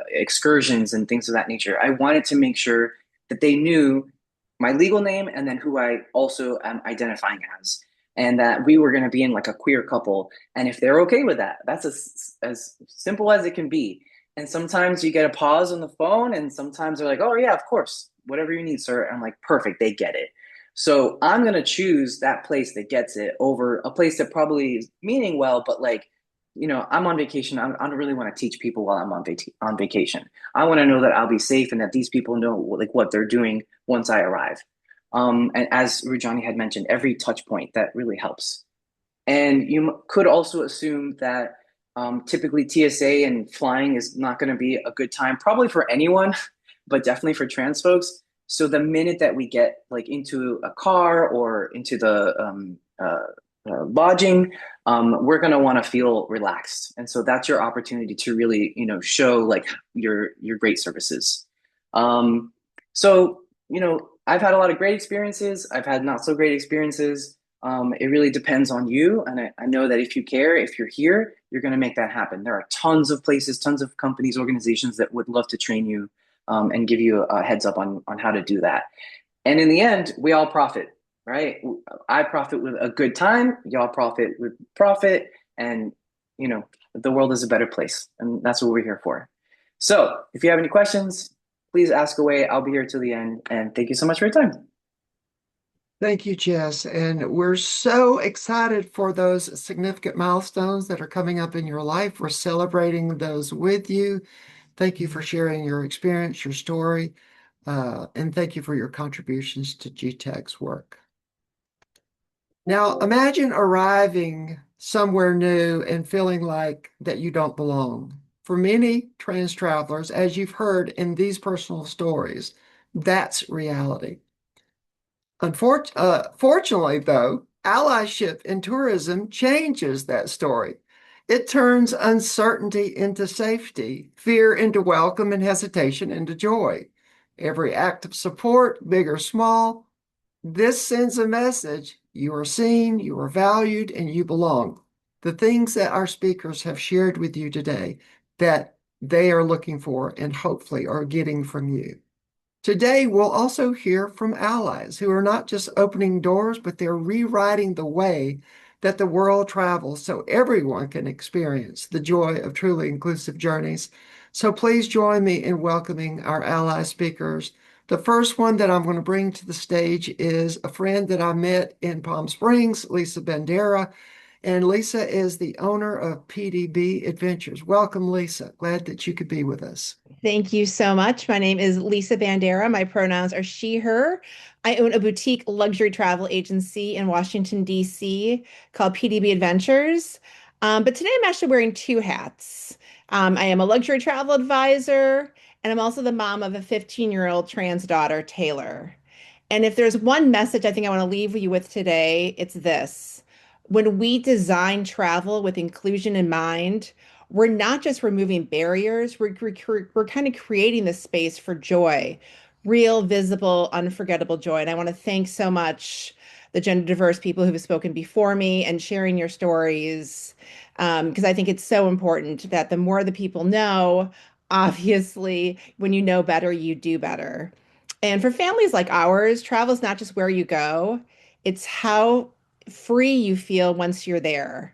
excursions and things of that nature. I wanted to make sure that they knew my legal name and then who I also am identifying as, and that we were going to be in like a queer couple. And if they're okay with that, that's as simple as it can be. And sometimes you get a pause on the phone, and sometimes they're like, oh, yeah, of course, whatever you need, sir. And I'm like, perfect, they get it. So I'm going to choose that place that gets it over a place that probably is meaning well, but like, I'm on vacation. I don't really want to teach people while I'm on vacation. I want to know that I'll be safe and that these people know like what they're doing once I arrive. And as Rujani had mentioned, every touch point, that really helps. And you could also assume that typically TSA and flying is not going to be a good time, probably for anyone, but definitely for trans folks. So the minute that we get like into a car or into the lodging, we're going to want to feel relaxed. And so that's your opportunity to really, show like your great services. So, I've had a lot of great experiences. I've had not so great experiences. It really depends on you. And I know that if you care, if you're here, you're going to make that happen. There are tons of places, tons of companies, organizations that would love to train you and give you a heads up on how to do that. And in the end, we all profit, right? I profit with a good time, y'all profit with profit, and you know, the world is a better place. And that's what we're here for. So if you have any questions, please ask away. I'll be here till the end. And thank you so much for your time. Thank you, Jess. And we're so excited for those significant milestones that are coming up in your life. We're celebrating those with you. Thank you for sharing your experience, your story, and thank you for your contributions to GTEC's work. Now, imagine arriving somewhere new and feeling like that you don't belong. For many trans travelers, as you've heard in these personal stories, that's reality. Fortunately, though, allyship in tourism changes that story. It turns uncertainty into safety, fear into welcome, and hesitation into joy. Every act of support, big or small, this sends a message. You are seen, you are valued, and you belong. The things that our speakers have shared with you today that they are looking for and hopefully are getting from you. Today, we'll also hear from allies who are not just opening doors, but they're rewriting the way that the world travels so everyone can experience the joy of truly inclusive journeys. So please join me in welcoming our ally speakers. The first one that I'm going to bring to the stage is a friend that I met in Palm Springs, Lisa Bandera. And Lisa is the owner of PDB Adventures. Welcome, Lisa. Glad that you could be with us. Thank you so much. My name is Lisa Bandera. My pronouns are she, her. I own a boutique luxury travel agency in Washington, D.C. called PDB Adventures. But today I'm actually wearing two hats. I am a luxury travel advisor, and I'm also the mom of a 15-year-old trans daughter, Taylor. And if there's one message I think I want to leave you with today, it's this. When we design travel with inclusion in mind, we're not just removing barriers, we're kind of creating the space for joy, real, visible, unforgettable joy. And I want to thank so much the gender diverse people who have spoken before me and sharing your stories, because I think it's so important that the more the people know, obviously, when you know better, you do better. And for families like ours, travel is not just where you go, it's how free you feel once you're there.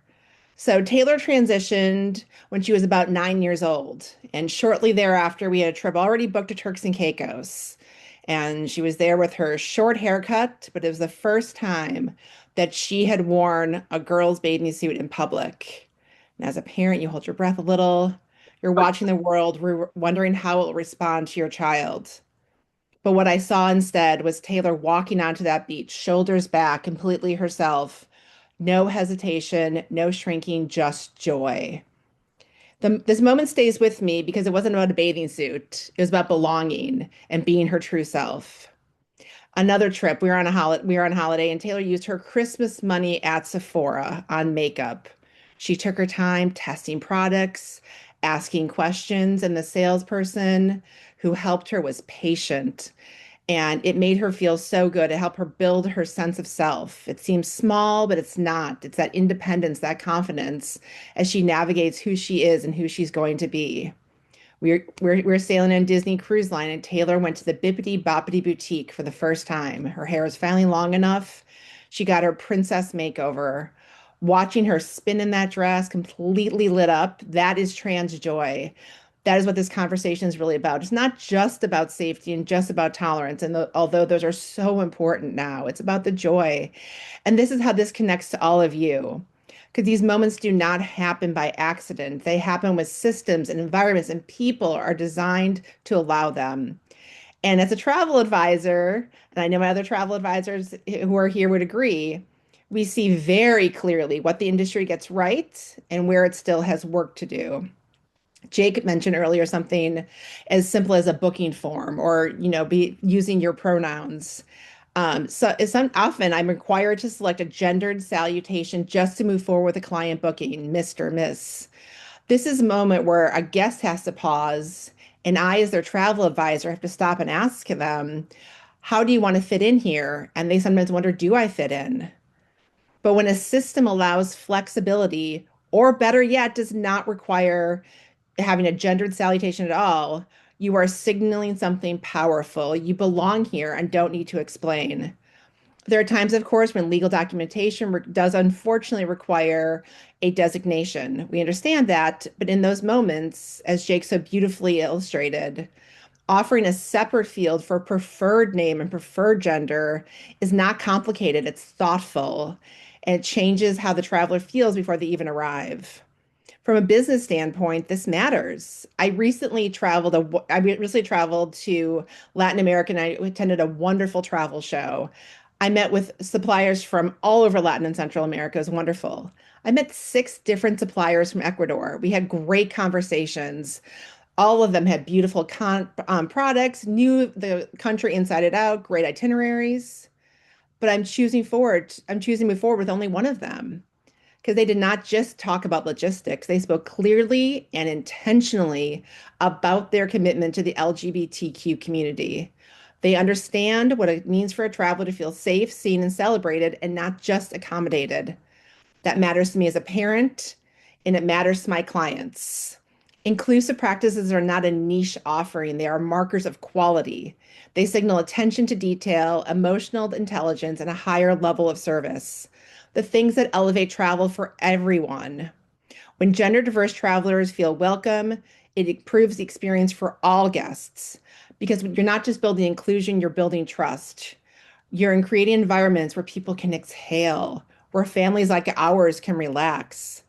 So Taylor transitioned when she was about 9 years old. And shortly thereafter, we had a trip already booked to Turks and Caicos. And she was there with her short haircut, but it was the first time that she had worn a girl's bathing suit in public. And as a parent, you hold your breath a little. You're watching the world, wondering how it will respond to your child. But what I saw instead was Taylor walking onto that beach, shoulders back, completely herself. No hesitation, no shrinking, just joy. This moment stays with me because it wasn't about a bathing suit. It was about belonging and being her true self. Another trip, we were on holiday, and Taylor used her Christmas money at Sephora on makeup. She took her time testing products, asking questions, and the salesperson who helped her was patient. And it made her feel so good. It helped her build her sense of self. It seems small, but it's not. It's that independence, that confidence as she navigates who she is and who she's going to be. We're sailing on Disney Cruise Line, and Taylor went to the Bippity Boppity Boutique for the first time. Her hair was finally long enough. She got her princess makeover. Watching her spin in that dress, completely lit up, that is trans joy. That is what this conversation is really about. It's not just about safety and just about tolerance, and although those are so important now, it's about the joy. And this is how this connects to all of you. Because these moments do not happen by accident. They happen with systems and environments, and people are designed to allow them. And as a travel advisor, and I know my other travel advisors who are here would agree, we see very clearly what the industry gets right and where it still has work to do. Jake mentioned earlier something as simple as a booking form or, be using your pronouns. So it's often I'm required to select a gendered salutation just to move forward with a client booking, Mr., Miss. This is a moment where a guest has to pause, and I, as their travel advisor, have to stop and ask them, how do you want to fit in here? And they sometimes wonder, do I fit in? But when a system allows flexibility, or better yet, does not require having a gendered salutation at all, You are signaling something powerful. You belong here and don't need to explain. There are times, of course, when legal documentation does unfortunately require a designation. We understand that, but in those moments, as Jake so beautifully illustrated, offering a separate field for preferred name and preferred gender is not complicated, it's thoughtful, and it changes how the traveler feels before they even arrive. From a business standpoint, this matters. I recently traveled to Latin America and I attended a wonderful travel show. I met with suppliers from all over Latin and Central America. It was wonderful. I met 6 different suppliers from Ecuador. We had great conversations. All of them had beautiful products, knew the country inside and out, great itineraries. But I'm choosing to move forward with only one of them because they did not just talk about logistics. They spoke clearly and intentionally about their commitment to the LGBTQ community. They understand what it means for a traveler to feel safe, seen, and celebrated, and not just accommodated. That matters to me as a parent, and it matters to my clients. Inclusive practices are not a niche offering, they are markers of quality. They signal attention to detail, emotional intelligence, and a higher level of service. The things that elevate travel for everyone. When gender diverse travelers feel welcome, it improves the experience for all guests because you're not just building inclusion, you're building trust. You're in creating environments where people can exhale, where families like ours can relax,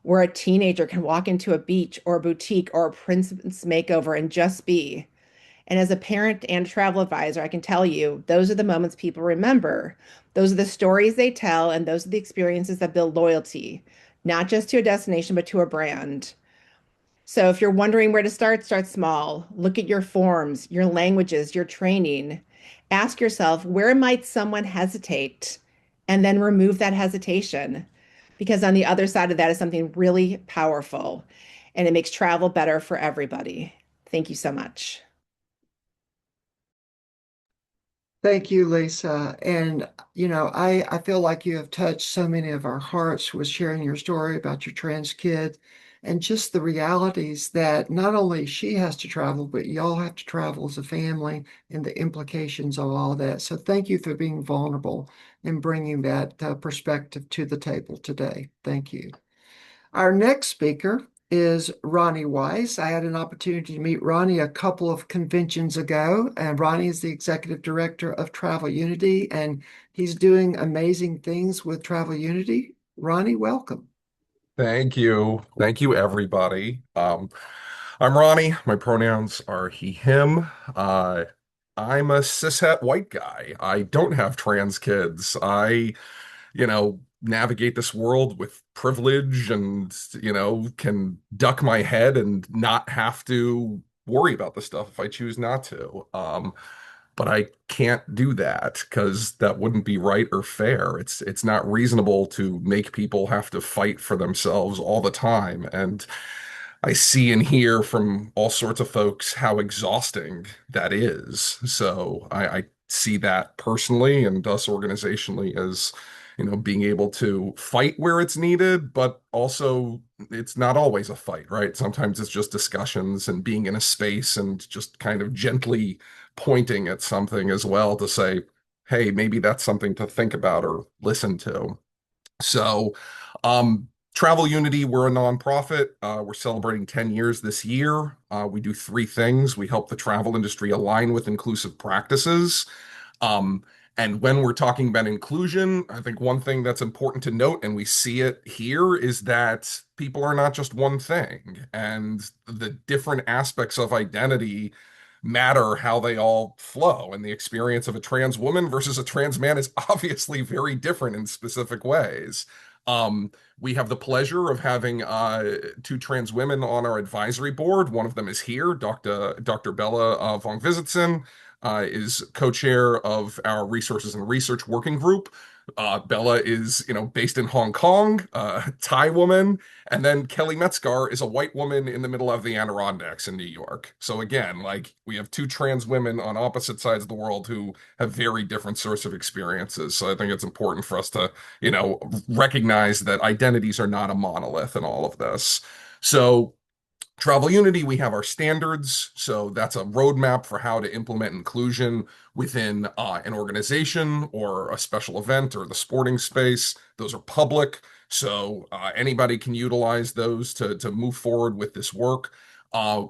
where a teenager can walk into a beach or a boutique or a princess makeover and just be. And as a parent and a travel advisor, I can tell you those are the moments people remember. Those are the stories they tell, and those are the experiences that build loyalty, not just to a destination, but to a brand. So if you're wondering where to start, start small. Look at your forms, your languages, your training. Ask yourself, where might someone hesitate? And then remove that hesitation. Because on the other side of that is something really powerful, and it makes travel better for everybody. Thank you so much. Thank you, Lisa. And, I feel like you have touched so many of our hearts with sharing your story about your trans kid and just the realities that not only she has to travel, but y'all have to travel as a family and the implications of all that. So thank you for being vulnerable and bringing that perspective to the table today. Thank you. Our next speaker is Ronnie Weiss. I had an opportunity to meet Ronnie a couple of conventions ago, and Ronnie is the executive director of Travel Unity, and he's doing amazing things with Travel Unity. Ronnie, welcome. Thank you. Thank you, everybody. I'm Ronnie. My pronouns are he, him. I'm a cishet white guy. I don't have trans kids. I navigate this world with privilege and, can duck my head and not have to worry about the stuff if I choose not to. But I can't do that because that wouldn't be right or fair. It's not reasonable to make people have to fight for themselves all the time. And I see and hear from all sorts of folks how exhausting that is. So I see that personally and us organizationally as, being able to fight where it's needed, but also it's not always a fight, right? Sometimes it's just discussions and being in a space and just kind of gently pointing at something as well to say, hey, maybe that's something to think about or listen to. So, Travel Unity, we're a nonprofit. We're celebrating 10 years this year. We do 3 things. We help the travel industry align with inclusive practices. And when we're talking about inclusion, I think one thing that's important to note, and we see it here, is that people are not just one thing, and the different aspects of identity matter how they all flow. And the experience of a trans woman versus a trans man is obviously very different in specific ways. We have the pleasure of having 2 trans women on our advisory board. One of them is here, Dr. Bella von Visitsen, is co-chair of our Resources and Research Working Group. Bella is, based in Hong Kong, Thai woman, and then Kelly Metzgar is a white woman in the middle of the Adirondacks in New York. So again, like we have 2 trans women on opposite sides of the world who have very different sorts of experiences. So I think it's important for us to, recognize that identities are not a monolith in all of this. So Travel Unity, we have our standards. So that's a roadmap for how to implement inclusion within an organization or a special event or the sporting space. Those are public. So anybody can utilize those to move forward with this work.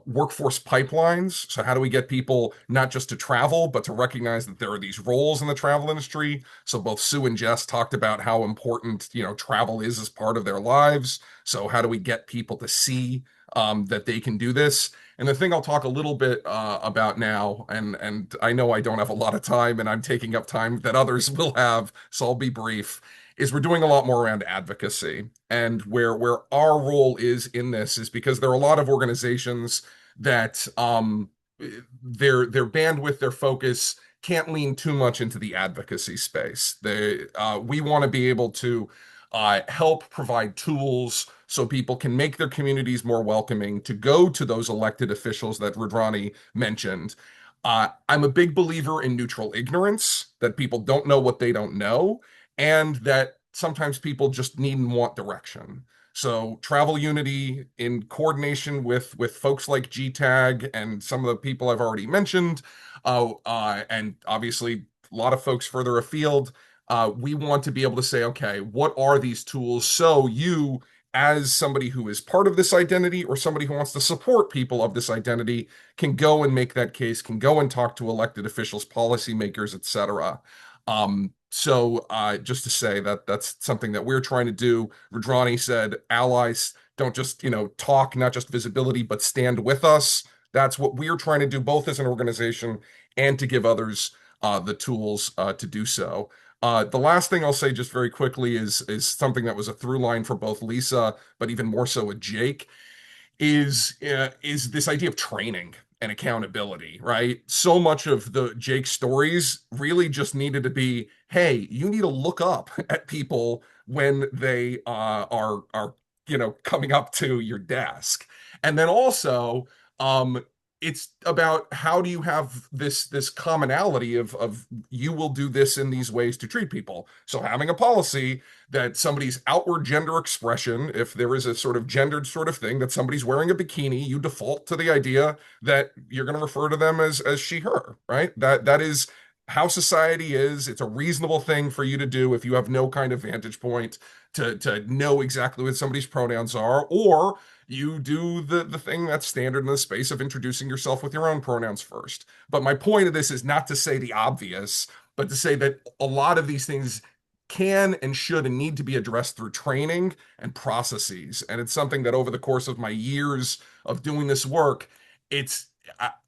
Workforce pipelines. So how do we get people not just to travel, but to recognize that there are these roles in the travel industry? So both Sue and Jess talked about how important, travel is as part of their lives. So how do we get people to see that they can do this? And the thing I'll talk a little bit about now, and I know I don't have a lot of time, and I'm taking up time that others will have, so I'll be brief, is we're doing a lot more around advocacy. And where our role is in this is because there are a lot of organizations that their bandwidth, their focus can't lean too much into the advocacy space. We want to be able to help provide tools so people can make their communities more welcoming to go to those elected officials that Rudrani mentioned. I'm a big believer in neutral ignorance, that people don't know what they don't know, and that sometimes people just need and want direction. So Travel Unity, in coordination with folks like GTAG and some of the people I've already mentioned, and obviously a lot of folks further afield, we want to be able to say, okay, what are these tools? So you, as somebody who is part of this identity or somebody who wants to support people of this identity, can go and make that case, can go and talk to elected officials, policymakers, etc. So just to say that that's something that we're trying to do. Rudrani said, allies don't just, talk, not just visibility, but stand with us. That's what we're trying to do, both as an organization and to give others the tools to do so. The last thing I'll say just very quickly is something that was a through line for both Lisa, but even more so with Jake, is this idea of training and accountability, right? So much of the Jake stories really just needed to be, hey, you need to look up at people when they are coming up to your desk. And then also, it's about how do you have this commonality of you will do this in these ways to treat people. So having a policy that somebody's outward gender expression, if there is a sort of gendered sort of thing that somebody's wearing a bikini, you default to the idea that you're going to refer to them as she, her, right? That is how society is. It's a reasonable thing for you to do if you have no kind of vantage point to know exactly what somebody's pronouns are, or you do the thing that's standard in the space of introducing yourself with your own pronouns first. But my point of this is not to say the obvious, but to say that a lot of these things can and should and need to be addressed through training and processes. And it's something that over the course of my years of doing this work, it's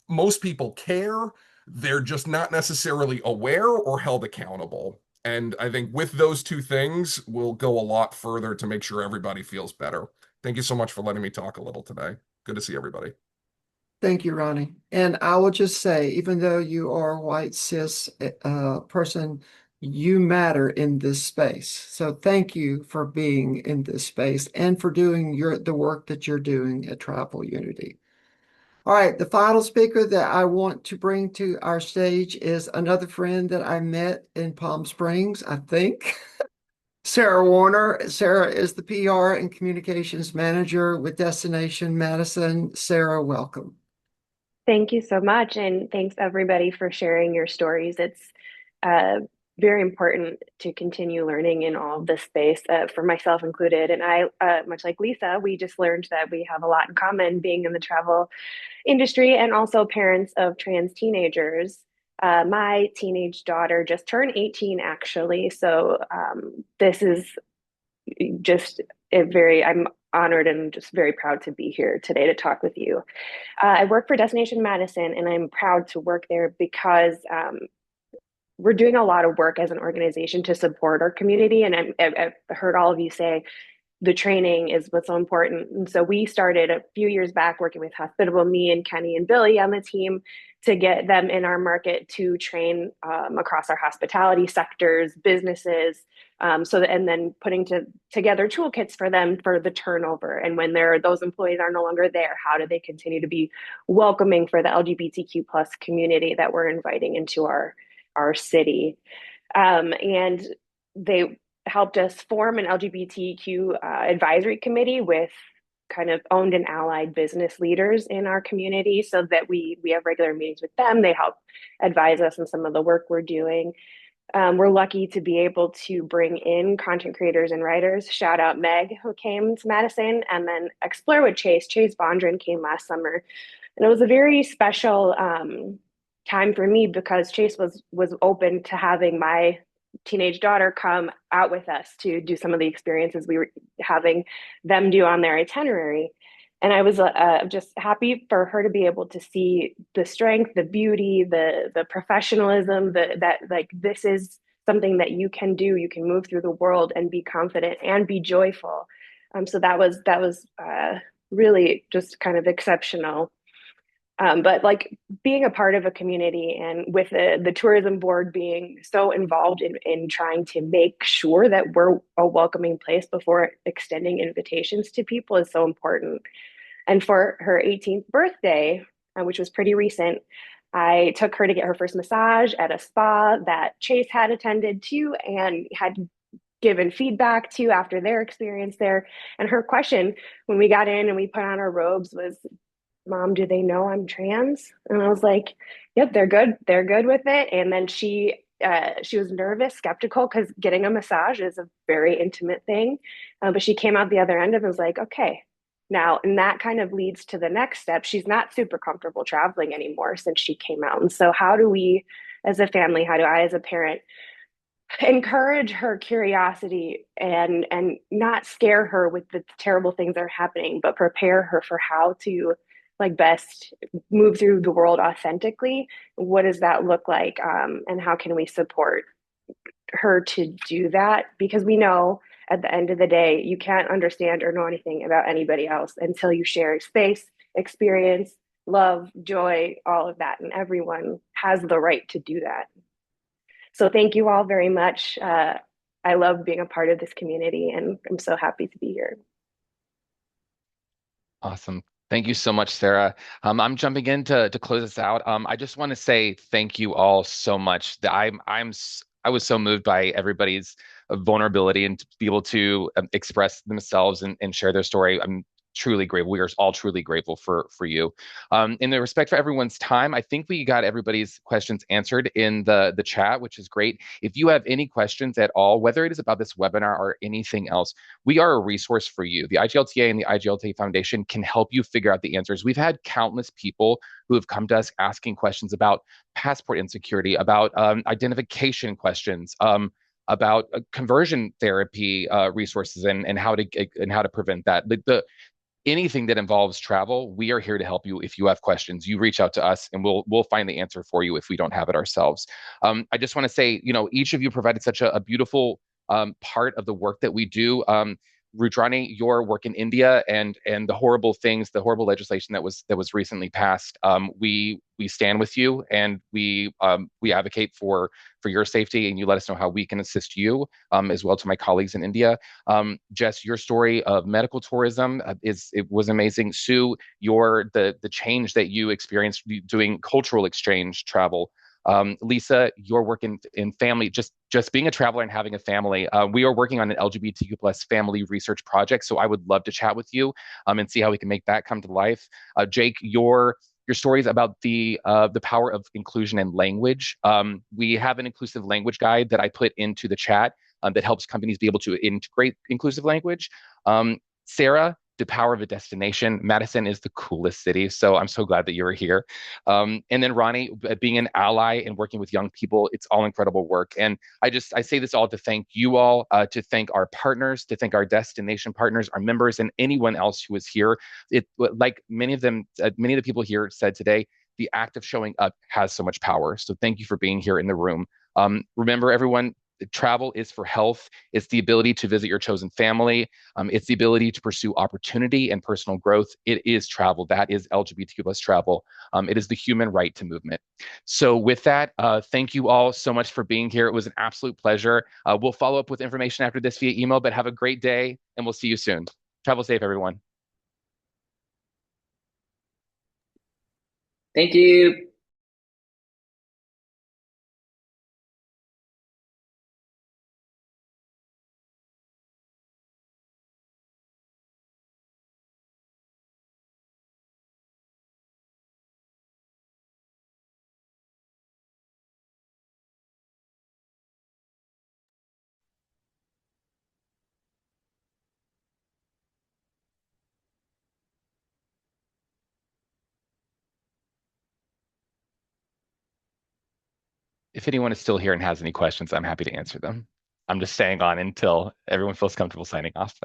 most people care. They're just not necessarily aware or held accountable. And I think with those two things, we'll go a lot further to make sure everybody feels better. Thank you so much for letting me talk a little today. Good to see everybody. Thank you, Ronnie. And I will just say, even though you are a white cis person, you matter in this space. So thank you for being in this space and for doing the work that you're doing at Travel Unity. All right, the final speaker that I want to bring to our stage is another friend that I met in Palm Springs, I think. Sarah Warner. Sarah is the PR and Communications Manager with Destination Madison. Sarah, welcome. Thank you so much. And thanks everybody for sharing your stories. It's very important to continue learning in all of this space, for myself included. And I, much like Lisa, we just learned that we have a lot in common being in the travel industry and also parents of trans teenagers. My teenage daughter just turned 18, actually. So this is just I'm honored and just very proud to be here today to talk with you. I work for Destination Madison, and I'm proud to work there because we're doing a lot of work as an organization to support our community. And I've heard all of you say the training is what's so important. And so we started a few years back working with Hospitable, me and Kenny and Billy on the team, to get them in our market to train across our hospitality sectors, businesses, and then putting together toolkits for them for the turnover. And when those employees are no longer there, how do they continue to be welcoming for the LGBTQ plus community that we're inviting into our city? And they helped us form an LGBTQ advisory committee with kind of owned and allied business leaders in our community, so that we have regular meetings with them. They help advise us on some of the work we're doing. We're lucky to be able to bring in content creators and writers. Shout out Meg, who came to Madison, and then Explore with Chase. Chase Bondren came last summer, and it was a very special time for me because Chase was open to having my teenage daughter come out with us to do some of the experiences we were having them do on their itinerary. And I was just happy for her to be able to see the strength, the beauty, the professionalism, that like this is something that you can do. You can move through the world and be confident and be joyful. So that was really just kind of exceptional. But like being a part of a community, and with the tourism board being so involved in trying to make sure that we're a welcoming place before extending invitations to people, is so important. And for her 18th birthday, which was pretty recent, I took her to get her first massage at a spa that Chase had attended to and had given feedback to after their experience there. And her question when we got in and we put on our robes was, "Mom, do they know I'm trans?" And I was like, "Yep, they're good. They're good with it." And then she was nervous, skeptical, because getting a massage is a very intimate thing. But she came out the other end and was like, "Okay." Now, and that kind of leads to the next step. She's not super comfortable traveling anymore since she came out. And so how do we, as a family, how do I, as a parent, encourage her curiosity and not scare her with the terrible things that are happening, but prepare her for how to like best move through the world authentically? What does that look like? And how can we support her to do that? Because we know at the end of the day, you can't understand or know anything about anybody else until you share space, experience, love, joy, all of that. And everyone has the right to do that. So thank you all very much. I love being a part of this community, and I'm so happy to be here. Awesome. Thank you so much, Sarah. I'm jumping in to close this out. I just want to say thank you all so much. I was so moved by everybody's vulnerability and to be able to express themselves and share their story. I'm truly grateful. We are all truly grateful for you. In the respect for everyone's time, I think we got everybody's questions answered in the chat, which is great. If you have any questions at all, whether it is about this webinar or anything else, we are a resource for you. The IGLTA and the IGLTA Foundation can help you figure out the answers. We've had countless people who have come to us asking questions about passport insecurity, about identification questions, about conversion therapy resources and how to prevent that. Anything that involves travel, we are here to help you. If you have questions, you reach out to us and we'll find the answer for you if we don't have it ourselves. I just want to say, each of you provided such a beautiful part of the work that we do. Rudrani, your work in India and the horrible things, the horrible legislation that was recently passed. We stand with you, and we advocate for your safety, and you let us know how we can assist you, as well to my colleagues in India. Jess, your story of medical tourism it was amazing. Sue, the change that you experienced doing cultural exchange travel. Lisa, your work in family, just being a traveler and having a family. We are working on an LGBTQ plus family research project, so I would love to chat with you and see how we can make that come to life. Jake, your stories about the power of inclusion and language. We have an inclusive language guide that I put into the chat that helps companies be able to integrate inclusive language. Sarah, the power of a destination. Madison is the coolest city, so I'm so glad that you're here. And then Ronnie, being an ally and working with young people, it's all incredible work. And I say this all to thank you all, to thank our partners, to thank our destination partners, our members, and anyone else who is here. Like many of the people here said today, the act of showing up has so much power. So thank you for being here in the room. Remember, everyone, travel is for health. It's the ability to visit your chosen family. It's the ability to pursue opportunity and personal growth. It is travel. That is LGBTQ plus travel. It is the human right to movement. So with that, thank you all so much for being here. It was an absolute pleasure. We'll follow up with information after this via email, but have a great day and we'll see you soon. Travel safe, everyone. Thank you. if anyone is still here and has any questions, I'm happy to answer them. I'm just staying on until everyone feels comfortable signing off.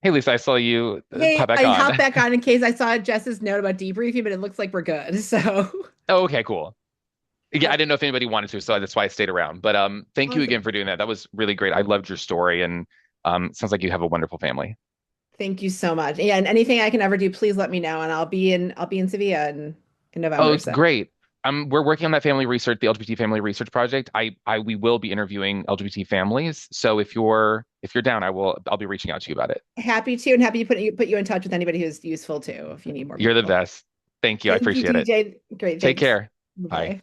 Hey, Lisa, I saw you Hey, pop back I on. hopped back on in case I saw Jess's note about debriefing, but it looks like we're good. So Oh, okay, cool. Yeah, I didn't know if anybody wanted to, so that's why I stayed around. But thank you again awesome. for doing that. That was really great. I loved your story, and sounds like you have a wonderful family. Thank you so much. Yeah, and anything I can ever do, please let me know, and I'll be in Sevilla in November. Oh, So great. We're working on that family research, the LGBT family research project. We will be interviewing LGBT families. So if you're down, I'll be reaching out to you about it. happy to, and happy to put you in touch with anybody who's useful too if you need more You're the people. best. Thank you. I Thank you, appreciate it. DJ. Great, Take thanks. care. Bye. Bye.